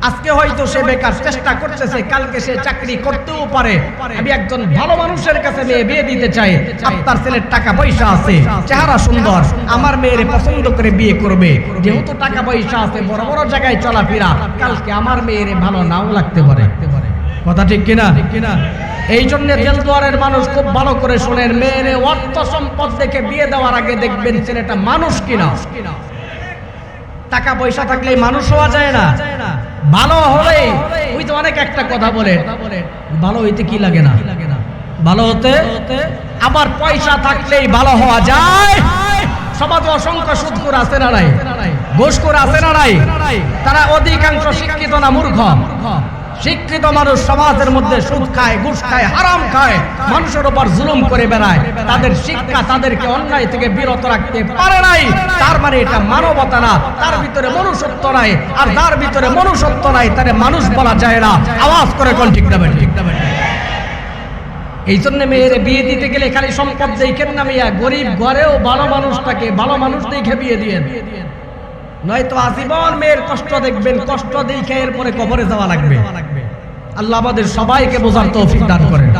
আজকে হয়তো সে বেকার চেষ্টা করতেছে, কালকে সে চাকরি করতেও পারে। আমি একজন ভালো মানুষের কাছে মেয়ে বিয়ে দিতে চাই, আপনার ছেলের টাকা পয়সা আছে, চেহারা সুন্দর, আমার মেয়েরে পছন্দ করে বিয়ে করবে। যেহেতু টাকা পয়সা আছে, বড় বড় জায়গায় চলাফেরা, কালকে আমার মেয়েরে ভালো নাও লাগতে পারে। কথা ঠিক কিনা? এই জন্য দেলদুয়ারের মানুষ খুব ভালো করে শোনেন, মেয়েরে অর্থ সম্পদ দেখে বিয়ে দেওয়ার আগে দেখবেন ছেলেটা মানুষ কিনা। টাকা পয়সা থাকলে মানুষ হওয়া যায় না, ভালো হলে ওই তো অনেক একটা কথা বলে, ভালো হইতে কি লাগে না, ভালো হতে। আবার পয়সা থাকলেই ভালো হওয়া যায়। সমাজে অসংখ্য সুদখোর আছে না নাই, ঘুষখোর আছে না নাই, তারা অধিকাংশ শিক্ষিত না মূর্খ। শিক্ষিত মানুষ সমাজের মধ্যে সুদ খায়, ঘুষ খায়, হারাম খায়, মানুষের উপর জুলুম করে বেড়ায়। তাদের শিক্ষা তাদেরকে অন্যায় থেকে বিরত রাখতে পারে নাই। তার মানে এটা মানবতা না, তার ভিতরে মনুষ্যত্ব নাই। আর যার ভিতরে মনুষ্যত্ব নাই তারে মানুষ বলা যায় না। আওয়াজ করে কোন ঠিক না? ঠিক না? এই জন্য মেয়েরে বিয়ে দিতে গেলে খালি সম্পদ দেখেন না মিয়া, গরিব ঘরেও ভালো মানুষটাকে ভালো মানুষ দেখে বিয়ে দিয়ে, নয়তো আজীবন মেয়ের কষ্ট দেখবেন, কষ্ট দেখে এরপরে কবরে যাওয়া লাগবে। আল্লাহ আমাদের সবাইকে বোঝার তৌফিক দান করেন।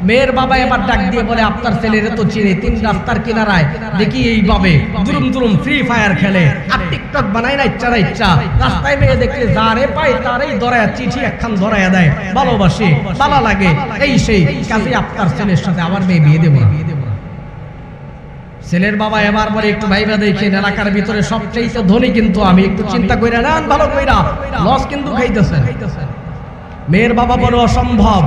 মেয়ের বাবা এবার ডাক দিয়ে বলে, আপনার ছেলেরা তো চিনি, 3 রাস্তার কিনারায় দেখি এইভাবে দুরুম দুরুম ফ্রি ফায়ার খেলে আর টিকটক বানায় না ইচ্ছা না ইচ্ছা। রাস্তায় মেয়ে দেখলে যারে পায় তারই ধরায়া চিঠি একখান ধরায়া দেয়, ভালোবাসে, ভালো লাগে, এই সেই কাজে আপনার ছেলের সাথে আমার মেয়ে বিয়ে দেবো না। ছেলের বাবা এবার বলে, একটু ভাইবা দেখেন, এলাকার ভিতরে সবচেয়ে ধনী কিন্তু আমি, একটু চিন্তা করে নেন ভালো কইরা, লস কিন্তু খাইতেছেন। মেয়ের বাবা বলে, অসম্ভব,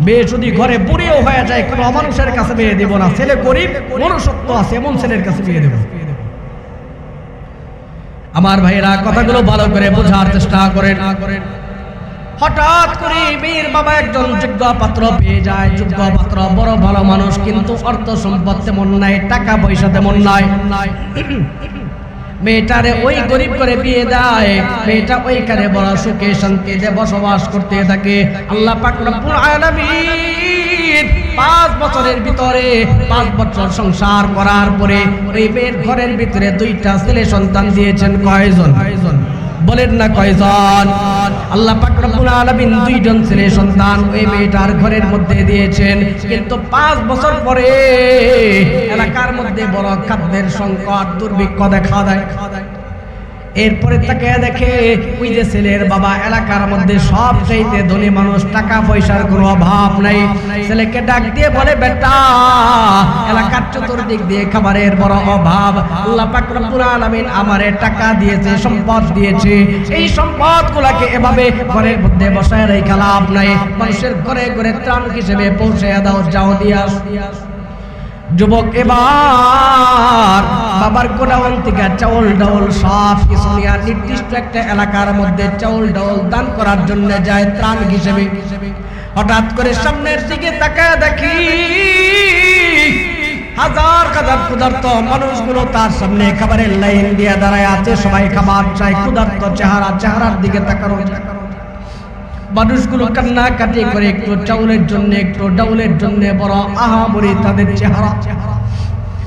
মেয়ে যদি ঘরে বুড়িও হয়ে যায় কোনো অমানুষের কাছে বিয়ে দেব না। ছেলে গরিব, মনুষ্যত্ব আছে, এমন ছেলের কাছে বিয়ে দেব। আমার ভাইরা কথাগুলো ভালো করে বোঝার চেষ্টা করেন। হঠাৎ করে মেয়ের বাবা একজন যোগ্য পাত্র পেয়ে যায়। যোগ্য পাত্র বড় ভালো মানুষ, কিন্তু অর্থ সম্পদ তেমন নাই, টাকা পয়সা তেমন নাই। মেয়েটারে ওই গরিব করে বিয়ে দেয়। মেয়েটা ওইখানে বড় সুখে শান্তিতে বসবাস করতে থাকে। আল্লাহ পাক রব্বুল আলামিন 5 বছরের ভিতরে 5 বছর সংসার করার পরে ওই মেয়ের ঘরের ভিতরে 2টা ছেলে সন্তান দিয়েছেন। কয়জন? বলেন না কয়জন? আল্লাহ পাক রব্বুল আলামিন 2 জন ছেলে সন্তান ওই মেয়েটার ঘরের মধ্যে দিয়েছেন। কিন্তু 5 বছর পরে এলাকার মধ্যে বড় খাদ্যের সংকট, দুর্ভিক্ষ দেখা দেয়। এরপরে তাকে দেখে ওই যে ছেলের বাবা এলাকার মধ্যে সবচেয়ে ধনী মানুষ, টাকা পয়সার কোনো অভাব নাই। ছেলেকে ডাক দিয়ে বলে, বেটা, এলাকার চতুর্দিক দিয়ে খাবারের বড় অভাব, আল্লাহ পাক রব্বুল আলামিন আমারে টাকা দিয়েছে, সম্পদ দিয়েছে, এই সম্পদগুলোকে এভাবে ঘরের মধ্যে বসায় রেখে লাভ নাই, মানুষের ঘরে ঘরে ত্রাণ হিসেবে পৌঁছে দাও, যাও দিয়ে আস। যুবক এবার বাবার গোডাউন থেকে চাউল ডাউল সব কিছু নিয়ে নির্দিষ্ট একটা এলাকার মধ্যে চাউল ডাউল দান করার জন্য যায় ত্রাণ হিসেবে। হঠাৎ করে সামনের দিকে তাকায় দেখি হাজার হাজার ক্ষুধার্ত মানুষগুলো তার সামনে খাবারের লাইন দিয়ে দাঁড়ায় আছে। সবাই খাবার চায়, ক্ষুধার্ত চেহারার দিকে তাকানো। মানুষগুলো কান্নাকাটি করে, একটু চাউলের জন্য, একটু ডাউলের জন্য বড় আহামরি তাদের চেহারা।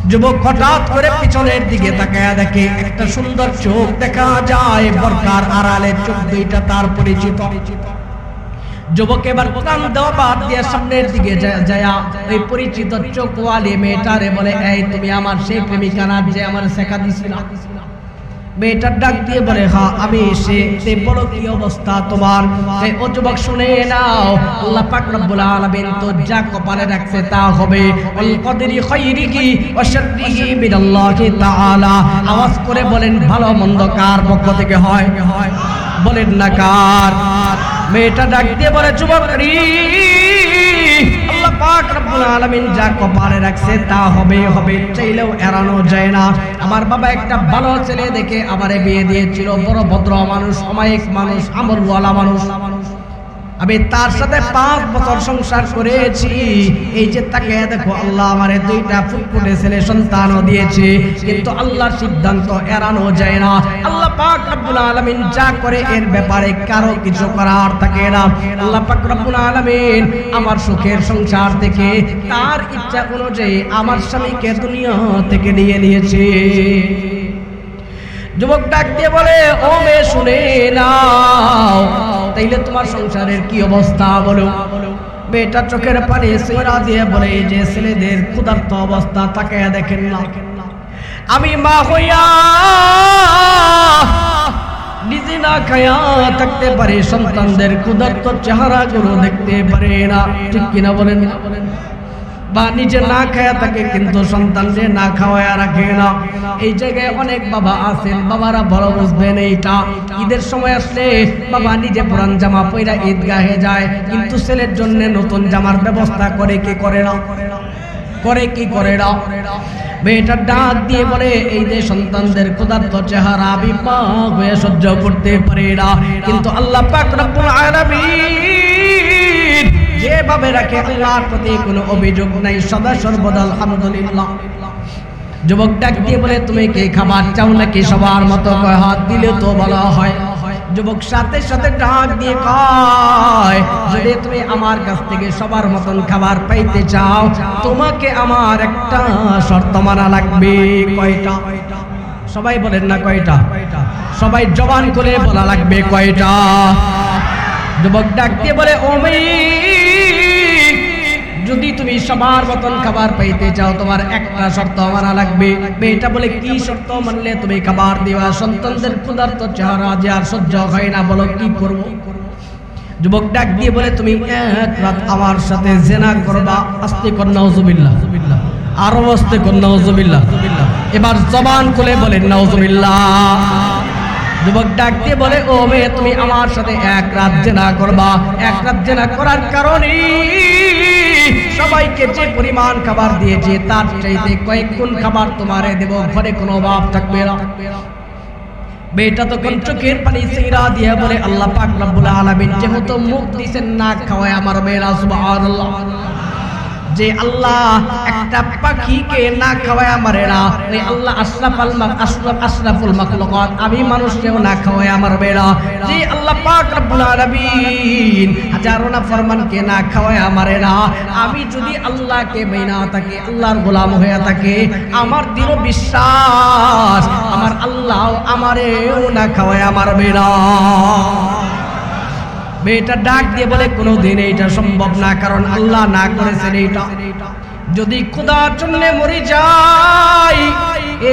যুবক হঠাৎ করে পিছনের দিকে তাকায়া দেখে একটা সুন্দর চোখ দেখা যায়, বরকার আড়ালে চোখ দুইটা তার পরিচিত। যুবক এবার কান দেওয়া বাদ দিয়ে সামনের দিকে যায় ওই পরিচিত চোখওয়ালি মেয়েটারে বলে, এই তুমি আমার সেই প্রেমিকা না যে আমার শেখা দিছিল? মেয়েটার ডাক দিয়ে বলে, হ্যাঁ আমি সে। বলো কি অবস্থা তোমার? ও যুবক শুনে নাও, আল্লাহ পাক রব্বুল আলামিন তো যা কপালে রাখছে তা হবে। আল কদরি খাইরিহি ওয়া শাররিহি মিনাল্লাহি তাআলা। আওয়াজ করে বলেন, ভালো মন্দ কার পক্ষ থেকে হয়? বলেন না কার? মেয়েটা ডাক দিয়ে বলে, যুবক রে, আল্লাহ পাক রব্বুল আলামিন যা কপালে রাখছে তা হবে, চাইলেও এড়ানো যায় না। আমার বাবা একটা ভালো ছেলে দেখে আমারে বিয়ে দিয়েছিল, বড় ভদ্র মানুষ, অমায়িক মানুষ, আমলওয়ালা মানুষ। আমি তার সাথে 5 বছর সংসার করেছি, এই যে তাকে দেখো আল্লাহ আমারে 2টা ফুটফুটে ছেলে সন্তানও দিয়েছে, কিন্তু আল্লাহর সিদ্ধান্ত এড়ানো যায় না। আল্লাহ পাক রব্বুল আলামিন যা করে এর ব্যাপারে কারো কিছু করার থাকে না। আল্লাহ পাক রব্বুল আলামিন আমার সুখের সংসার থেকে তার ইচ্ছা অনুযায়ী আমার স্বামীকে দুনিয়া থেকে নিয়ে নিয়েছে। যুবক ডাক দিয়ে বলে, ও মেয়ে শুনে নাও, তাইলে তোমার সংসারের কি অবস্থা বলো। মেয়েটা চোখের পানি ছেড়া দিয়ে বলে, যে ছেলেদের ক্ষুধার্ত অবস্থা তাকে দেখেন না, আমি মা হইয়া নিজে না খায়া থাকতে পারি, সন্তানদের ক্ষুধার্ত চেহারা গুলো দেখতে পারে না, ঠিক কিনা বলেন? বা নিজে না খায়া থাকে কিন্তু সন্তানদের না খাওয়ায়া রাখে না। এই জায়গায় অনেক বাবা আছেন, বাবারা বড় বুঝবেন এইটা। ঈদের সময় আসলে বাবা নিজে পুরান জামা পইরা ঈদগাহে যায়, কিন্তু ছেলের জন্য নতুন জামার ব্যবস্থা করে কি করে না? করে কি করে না? মেয়েটা ডাক দিয়ে বলে, এই যে সন্তানদের ক্ষুধার্ত চেহারা আমি মা হয়ে সহ্য করতে পারি না, কিন্তু আল্লাহ পাক রব্বুল আলামিন যেভাবে রাখে আল্লাহর প্রতি কোনো অভিযোগ নাই, সদা সর্বদা আলহামদুলিল্লাহ। যুবক ডাক দিয়ে বলে, তুমি কি খাবার চাও নাকি সবার মতো? কয় হাত দিলে তো বলা হয়। যুবক সাথে সাথে ডাক দিয়ে কয়, যদি তুমি আমার কাছ থেকে সবার মতন খাবার পাইতে চাও, তোমাকে আমার একটা শর্ত মানা লাগবে। কয়টা? সবাই বলেন না কয়টা? সবাই জবান করে বলা লাগবে কয়টা? যুবক ডাক দিয়ে বলে, ও মেয়ে, যদি তুমি সবার মতন খাবার পাইতে চাও, তোমার একটা শর্ত মানা লাগবে। মেয়েটা বলে, কি শর্ত মানলে তুমি খাবার দিবা? সন্তানদের ক্ষুধার্ত চেহারা যে আর সহ্য হয় না, বলো কি করব? যুবক ডাক দিয়ে বলে, তুমি এক রাত আমার সাথে জিনা করবা। আস্তে কর নাউজুবিল্লাহ, আরো আস্তে কর নাউজুবিল্লাহ, এবার জবান খুলে বলেন নাউজুবিল্লাহ। যুবক ডাক দিয়ে বলে, ও মেয়ে, তুমি আমার সাথে এক রাত জিনা করবা। এক রাত জিনা করার কারণে সবাইকে যে পরিমাণ খাবার দিয়েছে তার চাইতে কয়েক গুণ খাবার তোমারে দেব, ঘরে কোনো অভাব থাকবে না। মেয়েটা তখন চোখের পানি ছেড়া দিয়ে বলে, আল্লাহ পাক রব্বুল আলামিন যেহেতু মুখ দিয়েছেন না খাওয়ায় আমার মেয়েরা, সুবহানাল্লাহ, যে আল্লাহ একটা পাখিকে না খাওয়ায় আমারে না, ওই আল্লাহ আশরাফুল মাখলুকাত আমি মানুষকেও না খাওয়ায় আমার মেয়েরা, যে আল্লাহ পাক রব্বুল আলামিন হাজারো নাফরমানকে না খাওয়ায় আমারে না, আমি যদি আল্লাহকে মেনা থাকি, আল্লাহর গোলাম হয়ে থাকি, আমার দৃঢ় বিশ্বাস আমার আল্লাহ আমারেও না খাওয়ায় আমার মেয়েরা। মেয়েটা ডাক দিয়ে বলে, কোনোদিন এইটা সম্ভব না, কারণ আল্লাহ না করেছেন এইটা। যদি খোদার জন্য মরে যাই,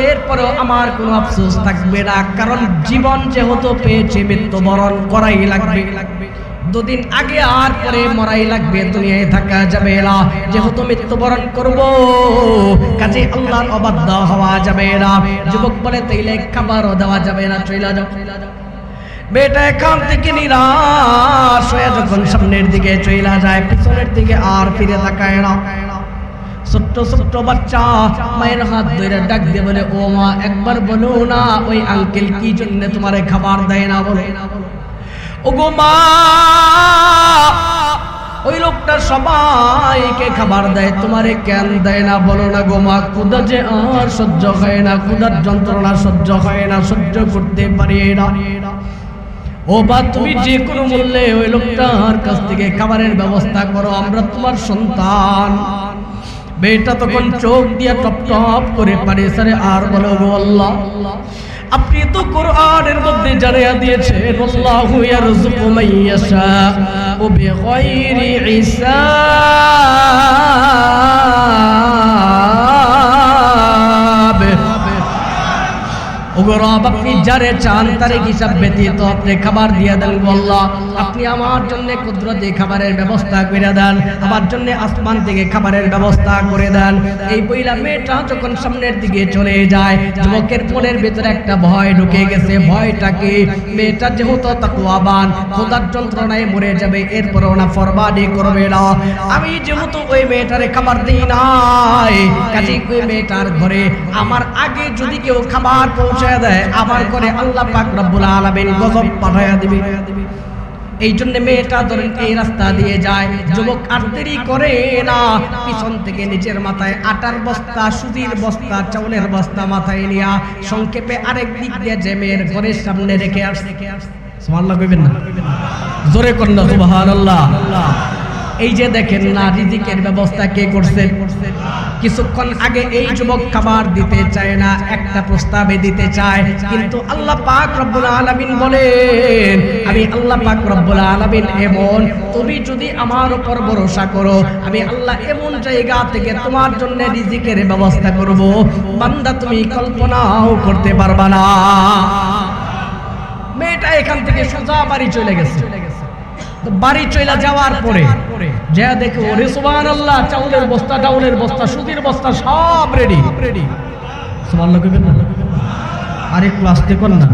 এরপরেও আমার কোনো আফসোস থাকবে না, কারণ জীবন যেহেতু পেয়েছে মৃত্যুবরণ করাই লাগবে। দুদিন আগে আর পরে মরাই লাগবে, দুনিয়ায় থাকা যাবে না। যেহেতু মৃত্যুবরণ করব, কাজে আল্লাহর অবাধ্য হওয়া যাবে না। যুবক বলে, তাইলে খাবারও দেওয়া যাবে না, চলে যাও। বেটা এখান থেকে নিরাশ হয়ে যখন সামনের দিকে চলে যায়, পিছনের দিকে আর ফিরে তাকায় না। ছোট্ট ছোট্ট বাচ্চা মায়ের হাত ধরে ডাক দিয়ে বলে, ও মা, একবার বলো না ওই আঙ্কেল কি জন্য তোমারে খাবার দেয় না, বলো। ও গো মা, ওই লোকটা সবাইকে খাবার দেয়, তোমারে কেন দেয় না বলো না গো মা। ক্ষুধা যে আর সহ্য হয় না, ক্ষুধার যন্ত্রণা সহ্য হয় না, সহ্য করতে পারি না। ও বা, তুমি যে কোনো মূল্যে ওই লোকটার কাছ থেকে খাবারের ব্যবস্থা করো, আমরা তোমার সন্তান। মেয়েটা তখন চোখ দিয়ে টপ টপ করে পানি সারে আর বলো, গো আল্লাহ, আপনি তো কোরআনের মধ্যে জানিয়ে দিয়েছেন, আল্লাহু ইয়ারযুকু মান ইয়াশাউ বিগাইরি হিসাব। ওগো রব, আপনি যারে চান তারে হিসাব ব্যতীত আপনি খাবার দিয়ে দেন। আল্লাহ, আপনি আমার জন্য কুদরতি খাবারের ব্যবস্থা করে দেন, আমার জন্য আসমান থেকে খাবারের ব্যবস্থা করে দেন। এই বইলা মেয়েটা যখন সামনের দিকে চলে যায়, যুবকের মনের ভিতরে একটা ভয় ঢুকে গেছে। ভয়টাকে, মেয়েটা যেহেতু তাকওয়াবান, খোদার যন্ত্রণায় মরে যাবে, এরপরও না ফরমানি করবে না। আমি যেহেতু ওই মেয়েটারে খাবার দিই নাই, কাজেই ওই মেয়েটার ঘরে আমার আগে যদি কেউ খাবার পৌঁছে দেয়, আমার করে আল্লাহ পাক রব্বুল আলামিন গজব পাঠায়া দিবে। এই জন্য মেয়েটা ধরেন এই রাস্তা দিয়ে যায়, যুবক আর দেরি করে না, পিছন থেকে নিচের মাথায় আটার বস্তা, সুজির বস্তা, চাউলের বস্তা মাথায় নিয়া সংক্ষেপে আরেক দিক দিয়ে যে মেয়ের ঘরের সামনে রেখে আসছে। সুবহানাল্লাহ কইবেন না? জোরে করেন না সুবহানাল্লাহ। এই যে দেখেন না রিজিকের ব্যবস্থা কে করছে। কিছুক্ষণ আগে এই যুবক খাবার দিতে চায় না, একটা প্রস্তাবে দিতে চায়, কিন্তু আল্লাহ পাক রব্বুল আলামিন বলেন, আমি আল্লাহ পাক রব্বুল আলামিন এমন, তুমি যদি আমার উপর ভরসা করো, আমি আল্লাহ এমন জায়গা থেকে তোমার জন্য রিজিকের ব্যবস্থা করব, বান্দা তুমি কল্পনাও করতে পারবা না। মেয়েটা এখান থেকে সোজা বাড়ি চলে গেছে। তো বাড়ি চলে যাওয়ার পরে যা দেখো, ওরে সুবহানাল্লাহ, চাউলের বস্তা, ডাউলের বস্তা, সুজির বস্তা সব রেডি। সুবহানাল্লাহ কইবেন না? আরে ক্লাস দেখুন না,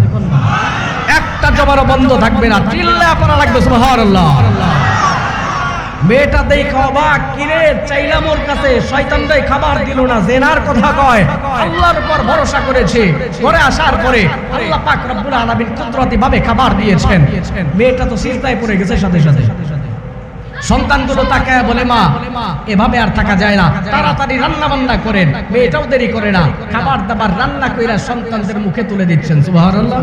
একটা জবারও বন্ধ থাকবে না, চিল্লা পড়া লাগবে সুবহানাল্লাহ। মেয়েটা দেখো অবাক, কিরে চাইলাম ওর কাছে, শয়তানটাই খাবার দিল না, জেনার কথা কয়, আল্লাহর উপর ভরসা করেছে। ঘরে আসার পরে আল্লাহ পাক রব্বুল আলামিন কুদরতি ভাবে খাবার দিয়েছেন। মেয়েটা তো সিজদায় পড়ে গেছে সাথে সাথে। সন্তানগুলো তাকায় বলে, মা এভাবে আর থাকা যায় না, তাড়াতাড়ি রান্না বান্না করেন। মেয়েটাও দেরি করে না, খাবার দাবার রান্না কইরা সন্তানদের মুখে তুলে দিচ্ছেন। সুবহানাল্লাহ।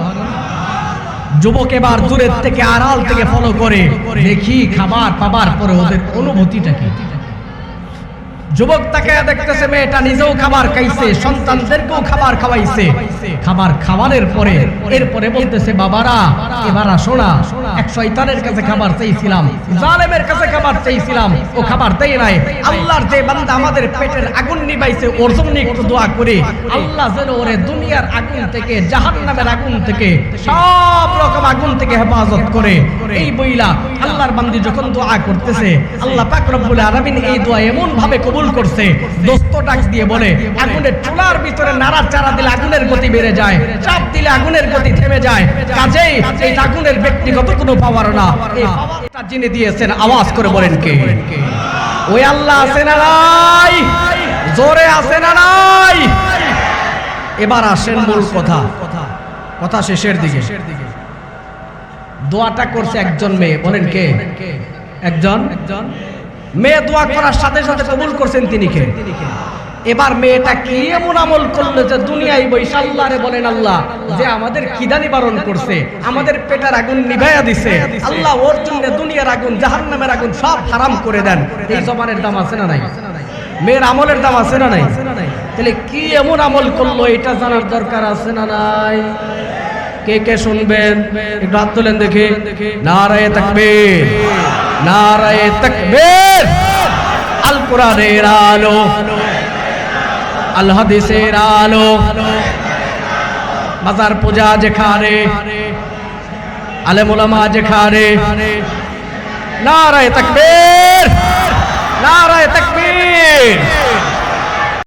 যুবক এবার দূরের থেকে, আড়াল থেকে ফলো করে দেখি খাবার পাবার পরে ওদের অনুভূতিটা কি। যুবক তাকে দেখতেছে, মেয়েটা নিজেও খাবার খাইছে, সন্তানদেরকেও খাবার খাওয়াইছে। খাবার খাওয়ানোর পরে এরপরে বলতেছে, বাবারা এবার আসো না, এক শয়তানের কাছে খাবার চাইছিলাম, জালেমের কাছে খাবার চাইছিলাম, ও খাবার দেয় নাই। আল্লাহর যে বান্দা আমাদের পেটের আগুন নিভাইছে, ওর জন্য একটু দোয়া করে আল্লাহ যেন ওরে দুনিয়ার আগুন থেকে, জাহান্নামের আগুন থেকে, সব রকম আগুন থেকে হেফাজত করে। এই বইলা আল্লাহর বান্দি যখন দোয়া করতেছে, আল্লাহ পাক রব্বুল আলামিন এই দোয়া এমন ভাবে কবুল করছে, দোস্ত ডাক দিয়ে বলে, আগুনের চুলার ভিতরে নাড়াচাড়া দিলে আগুনের গতি বেড়ে যায়, চাপ দিলে আগুনের গতি থেমে যায়। কাজেই এই আগুনের ব্যক্তিগত কোনো পাওয়ার না, এই পাওয়ারটা যিনি দিয়েছেন, আওয়াজ করে বলেন কে? ওই আল্লাহ আছে না নাই? জোরে আছে না নাই? এবার আসেন মূল কথা, কথা শেষের দিকে। দোয়াটা করছে একজন মেয়ে, বলেন কে? একজন মেয়ে দোয়া করার সাথে সাথে কবুল করছেন তিনি কে? এবার মেয়েটা কি এমন আমল করলো যে দুনিয়ায় বৈশা আল্লাহরে বলেন, আল্লাহ যে আমাদের খিদা নিবারণ করছে, আমাদের পেটের আগুন নিভাইয়া দিছে, আল্লাহ ওর জন্য দুনিয়ার আগুন, জাহান্নামের আগুন সব হারাম করে দেন। এই জবানের দাম আছে না নাই? মেয়ের আমলের দাম আছে না নাই? তাহলে কি এমন আমল করলো এটা জানার দরকার আছে না নাই? কে কে শুনবেন একটু হাত তোলেন দেখি। নারায়ে তাকবীর, নারায়ে তাকবীর। আল কোরআনের আলো, আল হাদিসের আলো, মাজার পূজা যেখানে, আলেম ওলামা যেখানে, নারায়ে তাকবীর, নারায়ে তাকবীর।